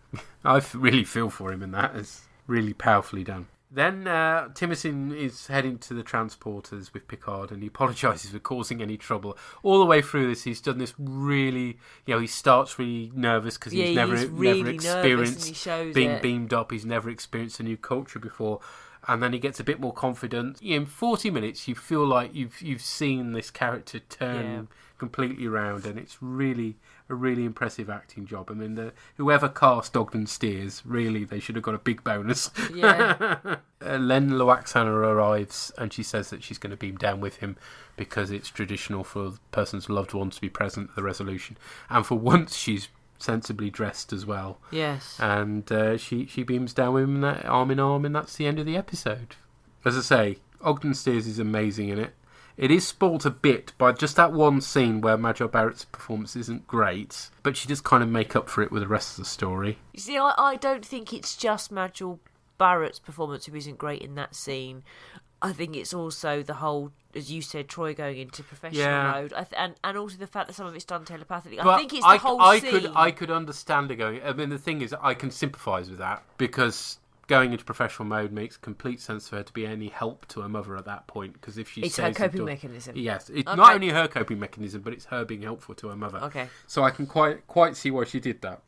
feel for him in that. It's really powerfully done. Then Timothy is heading to the transporters with Picard, and he apologises for causing any trouble. All the way through this, he's done this really, he starts really nervous because he's never experienced being beamed up. He's never experienced a new culture before. And then he gets a bit more confident. In 40 minutes, you feel like you've seen this character turn completely around, and it's really a really impressive acting job. I mean, whoever cast Ogden Steers, really, they should have got a big bonus. Yeah. Len Loaxana arrives, and she says that she's going to beam down with him because it's traditional for the person's loved one to be present at the resolution. And for once, she's sensibly dressed as well. Yes. And she beams down with him arm in arm, and that's the end of the episode. As I say, Ogden Steers is amazing in it. It is spoilt a bit by just that one scene where Major Barrett's performance isn't great, but she does kind of make up for it with the rest of the story. You see, I don't think it's just Major Barrett's performance who isn't great in that scene. I think it's also the whole, as you said, Troy going into professional mode, and also the fact that some of it's done telepathically. But I think it's the whole scene. I could understand it going. I mean, the thing is, I can sympathise with that because going into professional mode makes complete sense for her to be any help to her mother at that point. Because if it's her coping mechanism. Yes, it's not only her coping mechanism, but it's her being helpful to her mother. Okay. So I can quite see why she did that.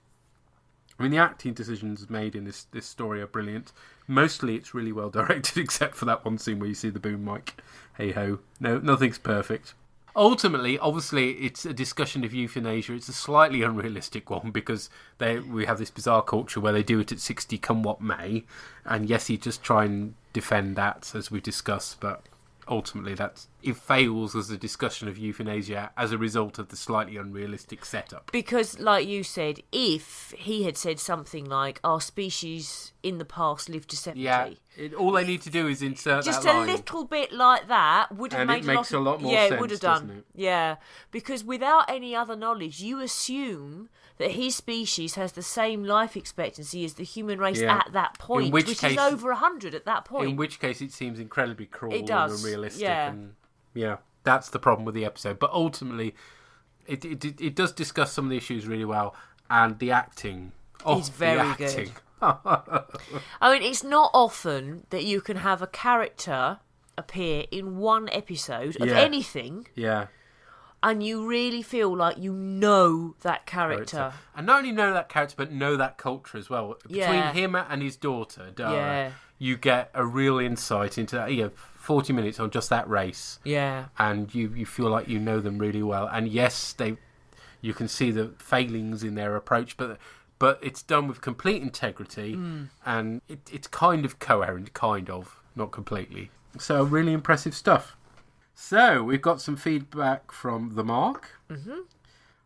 I mean, the acting decisions made in this story are brilliant. Mostly it's really well directed, except for that one scene where you see the boom mic. Hey-ho. No, nothing's perfect. Ultimately, obviously, it's a discussion of euthanasia. It's a slightly unrealistic one because we have this bizarre culture where they do it at 60, come what may. And yes, you just try and defend that, as we discussed, but ultimately it fails as a discussion of euthanasia as a result of the slightly unrealistic setup. Because, like you said, if he had said something like, our species in the past lived to 70... Yeah, all they need to do is insert just that line. Just a little bit like that would have made a lot more sense. Yeah, it would have done. Yeah, because without any other knowledge, you assume that his species has the same life expectancy as the human race at that point, which is over 100 at that point. In which case, it seems incredibly cruel and unrealistic. Yeah. And that's the problem with the episode. But ultimately, it does discuss some of the issues really well, and the acting is very good. I mean, it's not often that you can have a character appear in one episode of anything. Yeah. And you really feel like you know that character. And not only know that character, but know that culture as well. Between him and his daughter, Dara, you get a real insight into that. 40 minutes on just that race. Yeah. And you feel like you know them really well. And yes, you can see the failings in their approach, but it's done with complete integrity, and it's kind of coherent, not completely. So really impressive stuff. So, we've got some feedback from The Mark. Mm-hmm.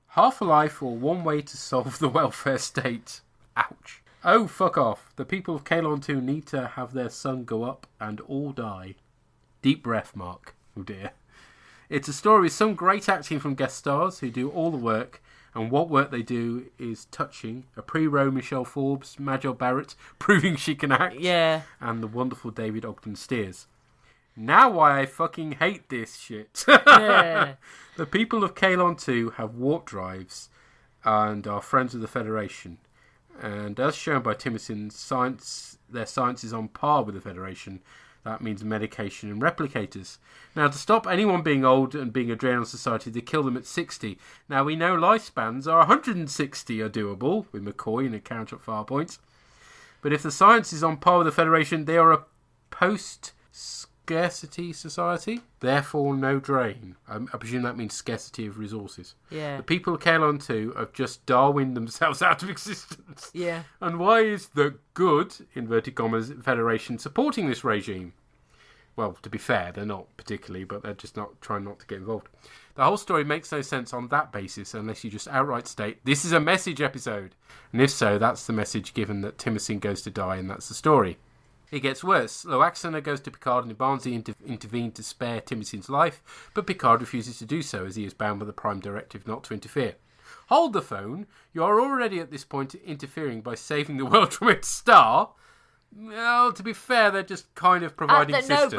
Half a life or one way to solve the welfare state. Ouch. Oh, fuck off. The people of Kalon 2 need to have their sun go up and all die. Deep breath, Mark. Oh dear. It's a story with some great acting from guest stars who do all the work, and what work they do is touching. A pre-row Michelle Forbes, Major Barrett, proving she can act, and the wonderful David Ogden Steers. Now why I fucking hate this shit. The people of Kalon 2 have warp drives and are friends of the Federation. And as shown by Timothy's science, their science is on par with the Federation. That means medication and replicators. Now, to stop anyone being old and being a drain on society, they kill them at 60. Now, we know lifespans are 160 are doable, with McCoy and a count at Farpoint. But if the science is on par with the Federation, they are a post-scarcity society. Therefore, no drain. I presume that means scarcity of resources. Yeah. The people of Kalon 2 have just Darwined themselves out of existence. Yeah. And why is the good, inverted commas, Federation supporting this regime? Well, to be fair, they're not particularly, but they're just not trying not to get involved. The whole story makes no sense on that basis unless you just outright state, this is a message episode. And if so, that's the message given that Timothy goes to die and that's the story. It gets worse. Loaxana goes to Picard and Barnsley intervene to spare Timothy's life, but Picard refuses to do so as he is bound by the Prime Directive not to interfere. Hold the phone. You are already at this point interfering by saving the world from its star. Well, to be fair, they're just kind of providing assistance.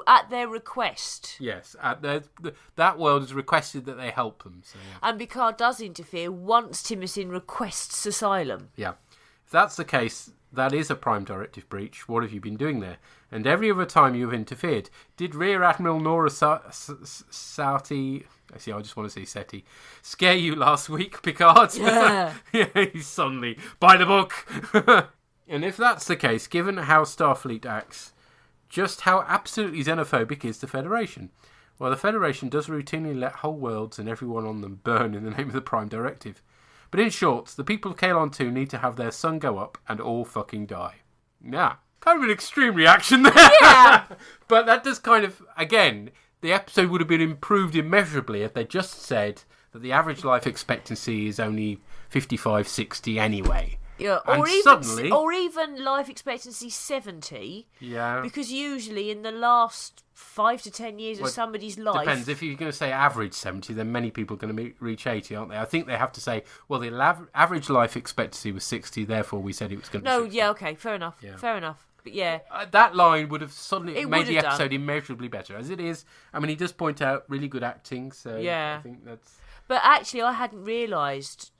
At their request. Yes, that world has requested that they help them. So, yeah. And Picard does interfere once Timothy requests asylum. Yeah. If that's the case, That is a Prime Directive breach. What have you been doing there? And every other time you have interfered. Did Rear Admiral Nora Sati... See, I just want to say SETI. Scare you last week, Picard? Yeah. Yeah, he's suddenly, by the book. And if that's the case, given how Starfleet acts, just how absolutely xenophobic is the Federation? Well, the Federation does routinely let whole worlds and everyone on them burn in the name of the Prime Directive. But in short, the people of Kaelon 2 need to have their sun go up and all fucking die. Yeah, kind of an extreme reaction there. Yeah. But that does kind of, again, the episode would have been improved immeasurably if they just said that the average life expectancy is only 55, 60 anyway. Yeah, or even life expectancy 70. Yeah. Because usually in the last 5 to 10 years of somebody's life... Depends. If you're going to say average 70, then many people are going to reach 80, aren't they? I think they have to say, well, the average life expectancy was 60, therefore we said it was going to be 60. Yeah, okay, fair enough. Yeah. Fair enough. But yeah. That line would have suddenly made the episode immeasurably better. As it is, I mean, he does point out really good acting, so yeah. I think that's... But actually, I hadn't realised...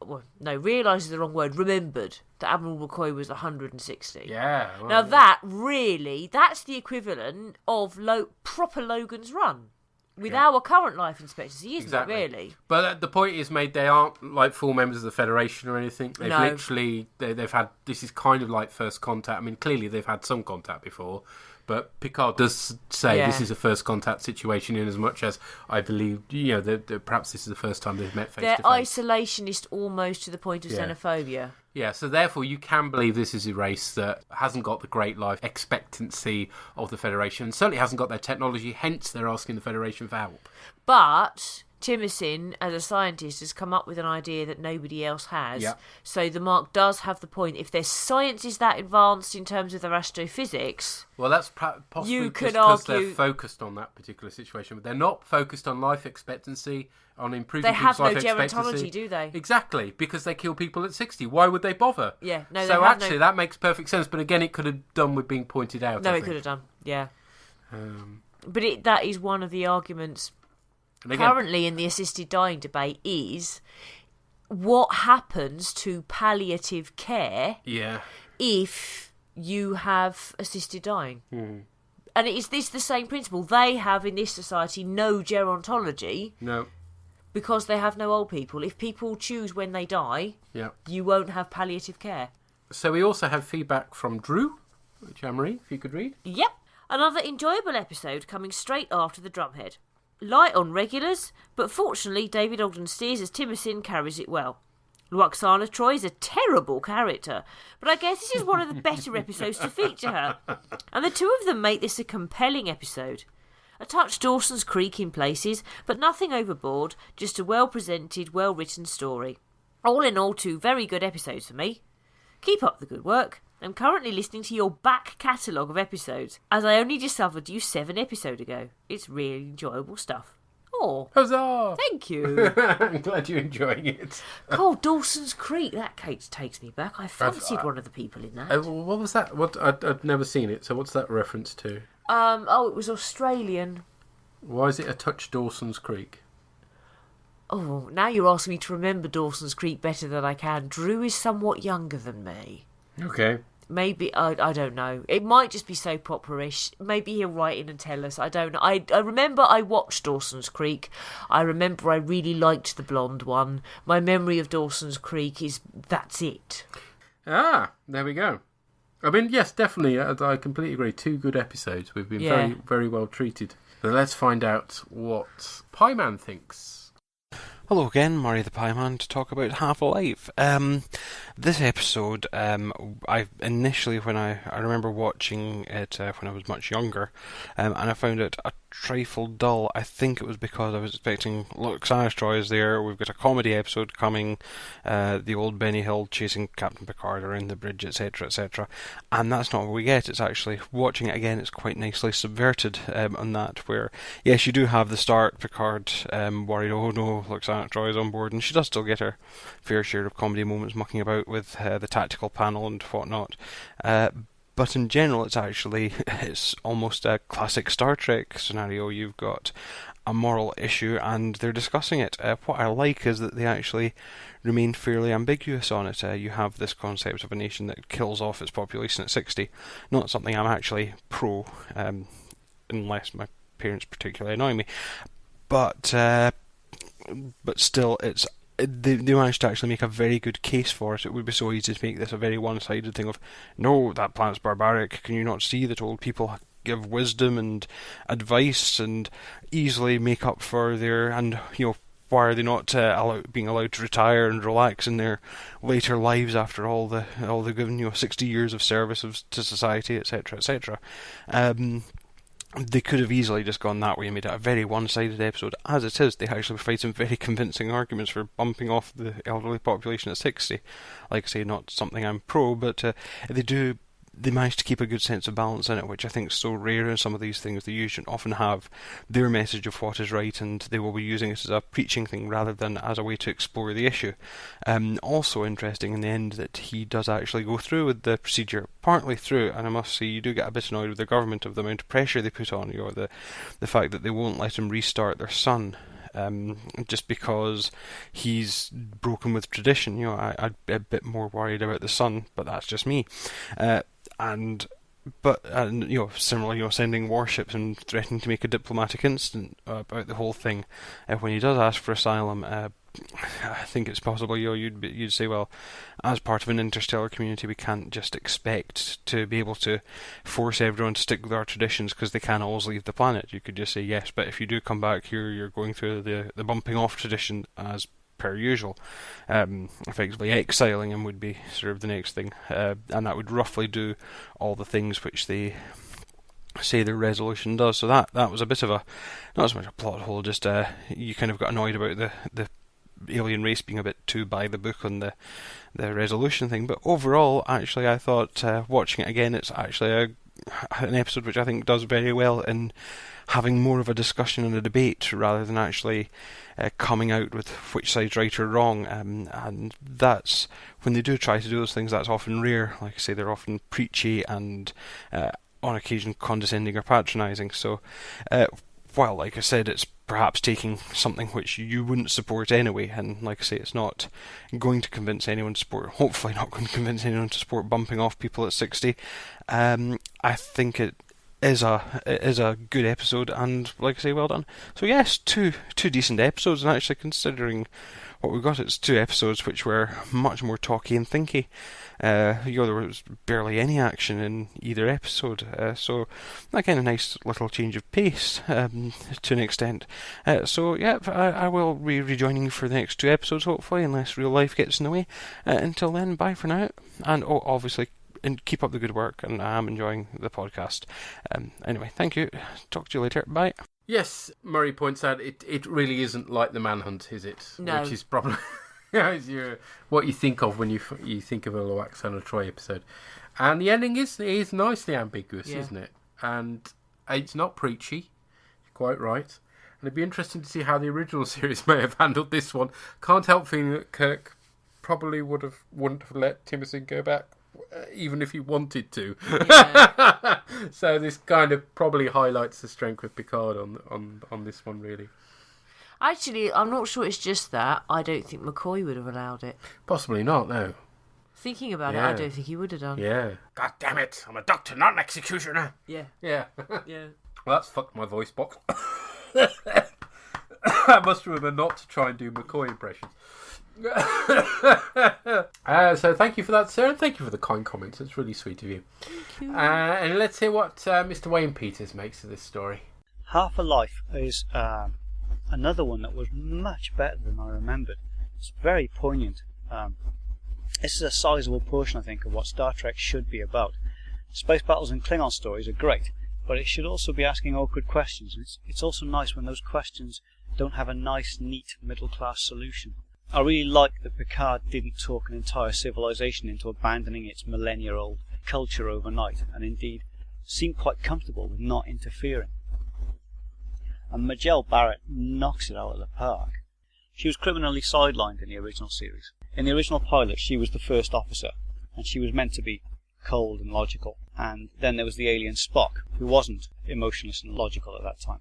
Well, no, realised is the wrong word. Remembered that Admiral McCoy was 160. Yeah. Well, now that's the equivalent of proper Logan's Run with our current life expectancy, isn't it? Really. But the point is made. They aren't like full members of the Federation or anything. They've literally they've had. This is kind of like first contact. I mean, clearly they've had some contact before. But Picard does say this is a first contact situation, in as much as I believe, perhaps this is the first time they've met face to face. They're isolationist almost to the point of xenophobia. Yeah, so therefore you can believe this is a race that hasn't got the great life expectancy of the Federation, and certainly hasn't got their technology, hence they're asking the Federation for help. But Timothy, as a scientist, has come up with an idea that nobody else has. Yeah. So the Mark does have the point. If their science is that advanced in terms of their astrophysics... Well, that's possibly because they're focused on that particular situation. But they're not focused on life expectancy, on improving people's life expectancy. They have no gerontology, do they? Exactly, because they kill people at 60. Why would they bother? Yeah, no, so actually, that makes perfect sense. But again, it could have done with being pointed out. No, it could have done, yeah. But that is one of the arguments... currently in the assisted dying debate is what happens to palliative care if you have assisted dying. And is this the same principle? They have in this society no gerontology. No. Because they have no old people. If people choose when they die, you won't have palliative care. So we also have feedback from Drew, which Anne-Marie, if you could read. Yep. Another enjoyable episode coming straight after the Drumhead. Light on regulars, but fortunately David Ogden steers as Timothy carries it well. Luoxana Troy is a terrible character, but I guess this is one of the better episodes to feature her. And the two of them make this a compelling episode. A touch Dawson's Creek in places, but nothing overboard, just a well-presented, well-written story. All in all, 2 very good episodes for me. Keep up the good work. I'm currently listening to your back catalogue of episodes, as I only discovered you 7 episodes ago. It's really enjoyable stuff. Oh, huzzah! Thank you. I'm glad you're enjoying it. Oh, Dawson's Creek. That takes me back. I fancied one of the people in that. What was that? I'd never seen it, so what's that reference to? It was Australian. Why is it a touch Dawson's Creek? Oh, now you're asking me to remember Dawson's Creek better than I can. Drew is somewhat younger than me. Okay. Maybe, I don't know. It might just be soap opera-ish. Maybe he'll write in and tell us. I don't know. I remember I watched Dawson's Creek. I remember I really liked the blonde one. My memory of Dawson's Creek is that's it. Ah, there we go. I mean, yes, definitely. I completely agree. 2 good episodes. We've been very, very well treated. So let's find out what Pieman thinks. Hello again, Murray the Pieman, to talk about Half-Alive. This episode, I initially, when I remember watching it when I was much younger, and I found it a trifle dull. I think it was because I was expecting, look, Sinistro is there, we've got a comedy episode coming, the old Benny Hill chasing Captain Picard around the bridge, etc., etc., and that's not what we get. It's actually, watching it again, it's quite nicely subverted on that, where, yes, you do have the start, Picard worried, oh no, look, Sinistro is on board, and she does still get her fair share of comedy moments mucking about with the tactical panel and whatnot. But in general, it's almost a classic Star Trek scenario. You've got a moral issue, and they're discussing it. What I like is that they actually remain fairly ambiguous on it. You have this concept of a nation that kills off its population at 60. Not something I'm actually pro, unless my parents particularly annoy me. But still, they managed to actually make a very good case for it. It would be so easy to make this a very one-sided thing of, no, that planet's barbaric. Can you not see that old people give wisdom and advice and easily make up for their, and why are they not being allowed to retire and relax in their later lives after all they've given 60 years of service to society, etc., etc. They could have easily just gone that way and made it a very one-sided episode. As it is, they actually provide some very convincing arguments for bumping off the elderly population at 60. Like I say, not something I'm pro, but they manage to keep a good sense of balance in it, which I think is so rare in some of these things. They usually often have their message of what is right, and they will be using it as a preaching thing rather than as a way to explore the issue. Also interesting in the end that he does actually go through with the procedure partly through, and I must say you do get a bit annoyed with the government of the amount of pressure they put on you, or the fact that they won't let him restart their son. Just because he's broken with tradition. I'd be a bit more worried about the son, but that's just me. Similarly, sending warships and threatening to make a diplomatic incident about the whole thing. When he does ask for asylum, I think it's possible you'd say, well, as part of an interstellar community, we can't just expect to be able to force everyone to stick with our traditions because they can't always leave the planet. You could just say, yes, but if you do come back here, you're going through the bumping off tradition as per usual. Effectively exiling him would be sort of the next thing, and that would roughly do all the things which they say their resolution does. So that was a bit of a, not so much a plot hole, just you kind of got annoyed about the alien race being a bit too by the book on the resolution thing. But overall, actually, I thought watching it again, it's actually an episode which I think does very well in having more of a discussion and a debate rather than actually coming out with which side's right or wrong. And that's, when they do try to do those things, that's often rare. Like I say, they're often preachy and on occasion condescending or patronising. So while, like I said, it's perhaps taking something which you wouldn't support anyway, and like I say, it's not going to convince anyone to support, hopefully not going to convince anyone to support bumping off people at 60, I think it is a good episode, and like I say, well done. So yes, two decent episodes, and actually considering what we got, it's 2 episodes which were much more talky and thinky. There was barely any action in either episode, so again, a nice little change of pace to an extent. So yeah, I will be rejoining you for the next 2 episodes, hopefully, unless real life gets in the way. Until then, bye for now, and obviously, and keep up the good work, and I am enjoying the podcast. Anyway, thank you. Talk to you later. Bye. Yes, Murray points out it really isn't like the Manhunt, is it? No. Which is probably what you think of when you think of a Loaxana Troy episode. And the ending is nicely ambiguous, isn't it? And it's not preachy, quite right. And it'd be interesting to see how the original series may have handled this one. Can't help feeling that Kirk probably wouldn't have let Timothy go back, even if he wanted to. Yeah. So this kind of probably highlights the strength of Picard on this one, really. Actually, I'm not sure it's just that. I don't think McCoy would have allowed it. Possibly not, no. Thinking about it, I don't think he would have done. Yeah. God damn it, I'm a doctor, not an executioner. Yeah. Yeah. Yeah. Well, that's fucked my voice box. I must remember not to try and do McCoy impressions. So thank you for that, sir, and thank you for the kind comments. It's really sweet of you. Thank you. And let's hear what Mr. Wayne Peters makes of this story. Half a Life is another one that was much better than I remembered. It's very poignant. This is a sizable portion, I think, of what Star Trek should be about. Space battles and Klingon stories are great, but it should also be asking awkward questions. And it's also nice when those questions don't have a nice, neat, middle-class solution. I really like that Picard didn't talk an entire civilization into abandoning its millennia-old culture overnight, and indeed seemed quite comfortable with not interfering. And Majel Barrett knocks it out of the park. She was criminally sidelined in the original series. In the original pilot, she was the first officer, and she was meant to be cold and logical. And then there was the alien Spock, who wasn't emotionless and logical at that time.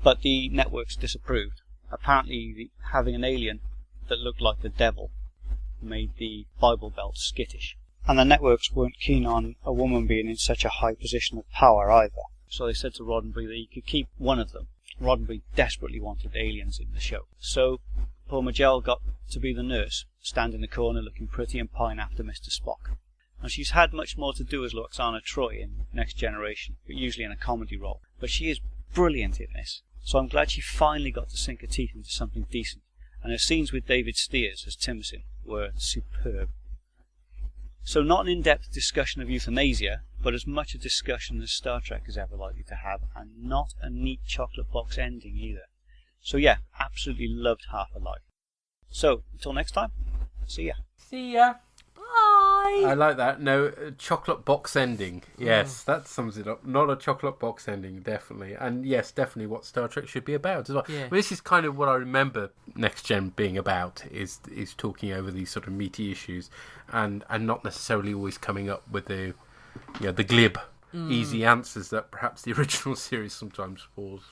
but the networks disapproved. Apparently, having an alien that looked like the devil made the Bible Belt skittish. And the networks weren't keen on a woman being in such a high position of power either. So they said to Roddenberry that he could keep one of them. Roddenberry desperately wanted aliens in the show. So poor Majel got to be the nurse, stand in the corner looking pretty and pine after Mr. Spock. And she's had much more to do as Lwaxana Troi in Next Generation, but usually in a comedy role. But she is brilliant in this. So I'm glad she finally got to sink her teeth into something decent. And her scenes with David Steers as Timothy were superb. So not an in-depth discussion of euthanasia, but as much a discussion as Star Trek is ever likely to have, and not a neat chocolate box ending either. So yeah, absolutely loved Half Alive. So, until next time, see ya. See ya. Bye. I like that. No, chocolate box ending. Yes, that sums it up. Not a chocolate box ending, definitely. And yes, definitely what Star Trek should be about as well. Yeah. But this is kind of what I remember Next Gen being about, is talking over these sort of meaty issues and not necessarily always coming up with the glib, easy answers that perhaps the original series sometimes falls.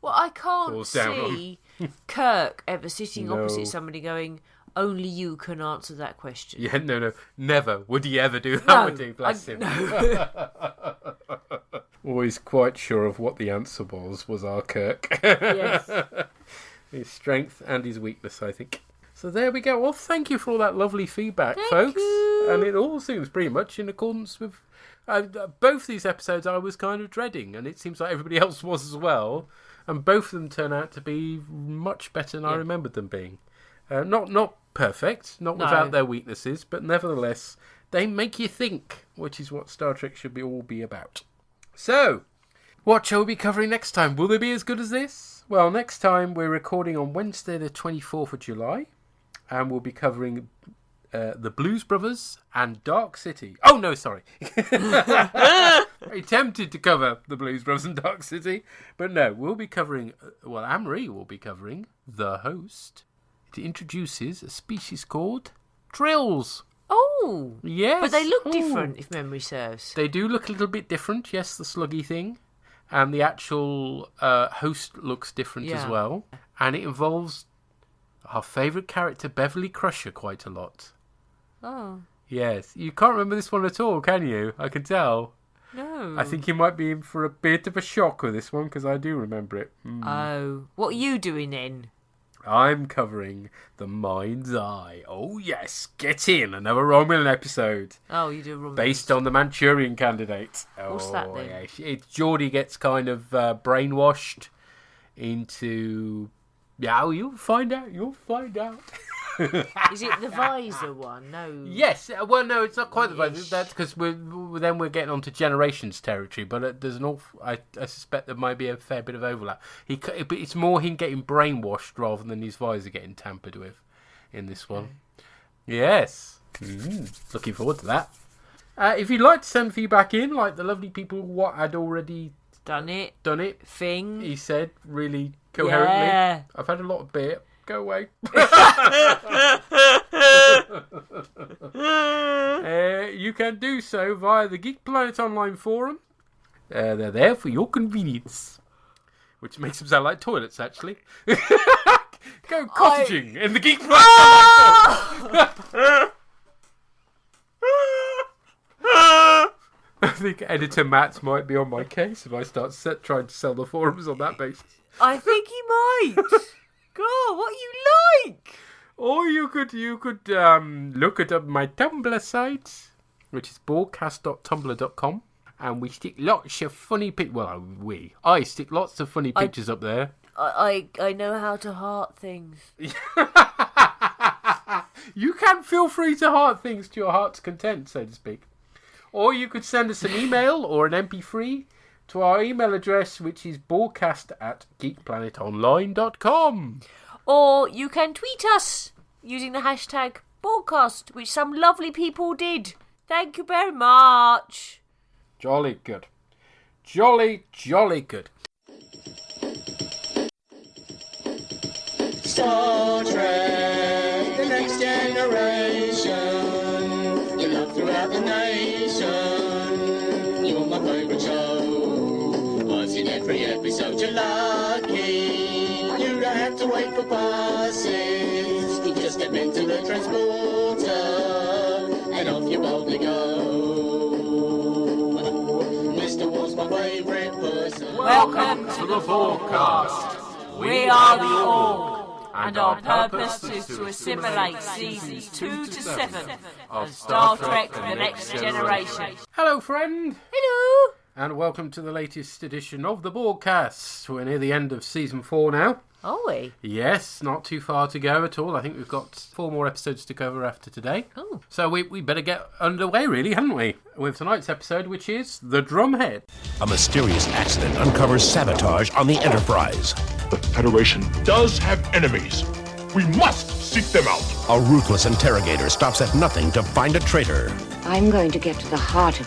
Well, I can't down see Kirk ever sitting opposite somebody going, only you can answer that question. Yeah, no, never would he ever do that, would he? Bless him. No. Always quite sure of what the answer was our Kirk. Yes. His strength and his weakness, I think. So there we go. Well, thank you for all that lovely feedback, Thank folks. you. And it all seems pretty much in accordance with both these episodes I was kind of dreading, and it seems like everybody else was as well. And both of them turn out to be much better than I remembered them being. Not perfect, not without their weaknesses, but nevertheless, they make you think, which is what Star Trek should all be about. So, what shall we be covering next time? Will they be as good as this? Well, next time we're recording on Wednesday the 24th of July, and we'll be covering The Blues Brothers and Dark City. Oh, no, sorry. I attempted to cover The Blues Brothers and Dark City, but no, we'll be covering, Anne-Marie will be covering The Host. It introduces a species called Trills. Oh! Yes. But they look different, if memory serves. They do look a little bit different, yes, the sluggy thing. And the actual host looks different as well. And it involves our favourite character, Beverly Crusher, quite a lot. Oh. Yes. You can't remember this one at all, can you? I can tell. No. I think you might be in for a bit of a shock with this one, because I do remember it. Oh. What are you doing then? I'm covering The Mind's Eye. Oh, yes. Get in. Another Romulan episode. Oh, you do Romulan. Based on the Manchurian Candidate. What's that then? Yeah. Geordie gets kind of brainwashed into... Yeah, well, you'll find out. Is it the visor one? No. Yes. Well, no, it's not quite the visor. That's because we're getting onto Generations territory. But there's an awful. I suspect there might be a fair bit of overlap. But it's more him getting brainwashed rather than his visor getting tampered with in this one. Yes. Looking forward to that. If you'd like to send feedback in, like the lovely people what had already done it, thing he said really coherently. Yeah. I've had a lot of beer. Go away. You can do so via the Geek Planet Online forum. They're there for your convenience. Which makes them sound like toilets, actually. Go cottaging in the Geek Planet Online forum. I think Editor Matt might be on my case if I start trying to sell the forums on that basis. I think he might. God, what you like? Or you could look at my Tumblr site, which is bOrgCast.tumblr.com, and we stick lots of funny I stick lots of funny pictures up there. I know how to heart things. You can feel free to heart things to your heart's content, so to speak. Or you could send us an email or an MP3 to our email address, which is bOrgCast@geekplanetonline.com. Or you can tweet us using the hashtag bOrgCast, which some lovely people did. Thank you very much. Jolly good. Jolly good. Star Trek, the next generation. Your love throughout the nation. You're my favorite show. Was it every episode you're lucky. You don't have to wait for passes. You just step into the transporter and off you boldly go. Mr. Wolf's my favourite person. Welcome to the bOrgCast. We are the Org, and our purpose is to assimilate seasons 2 to 7 of Star Trek The Next Generation. Hello, friend. Hello. And welcome to the latest edition of the bOrgCast. We're near the end of season 4 now. Are we? Yes, not too far to go at all. I think we've got 4 more episodes to cover after today. Oh. So we better get underway, really, haven't we? With tonight's episode, which is The Drumhead. A mysterious accident uncovers sabotage on the Enterprise. The Federation does have enemies. We must seek them out. A ruthless interrogator stops at nothing to find a traitor. I'm going to get to the heart of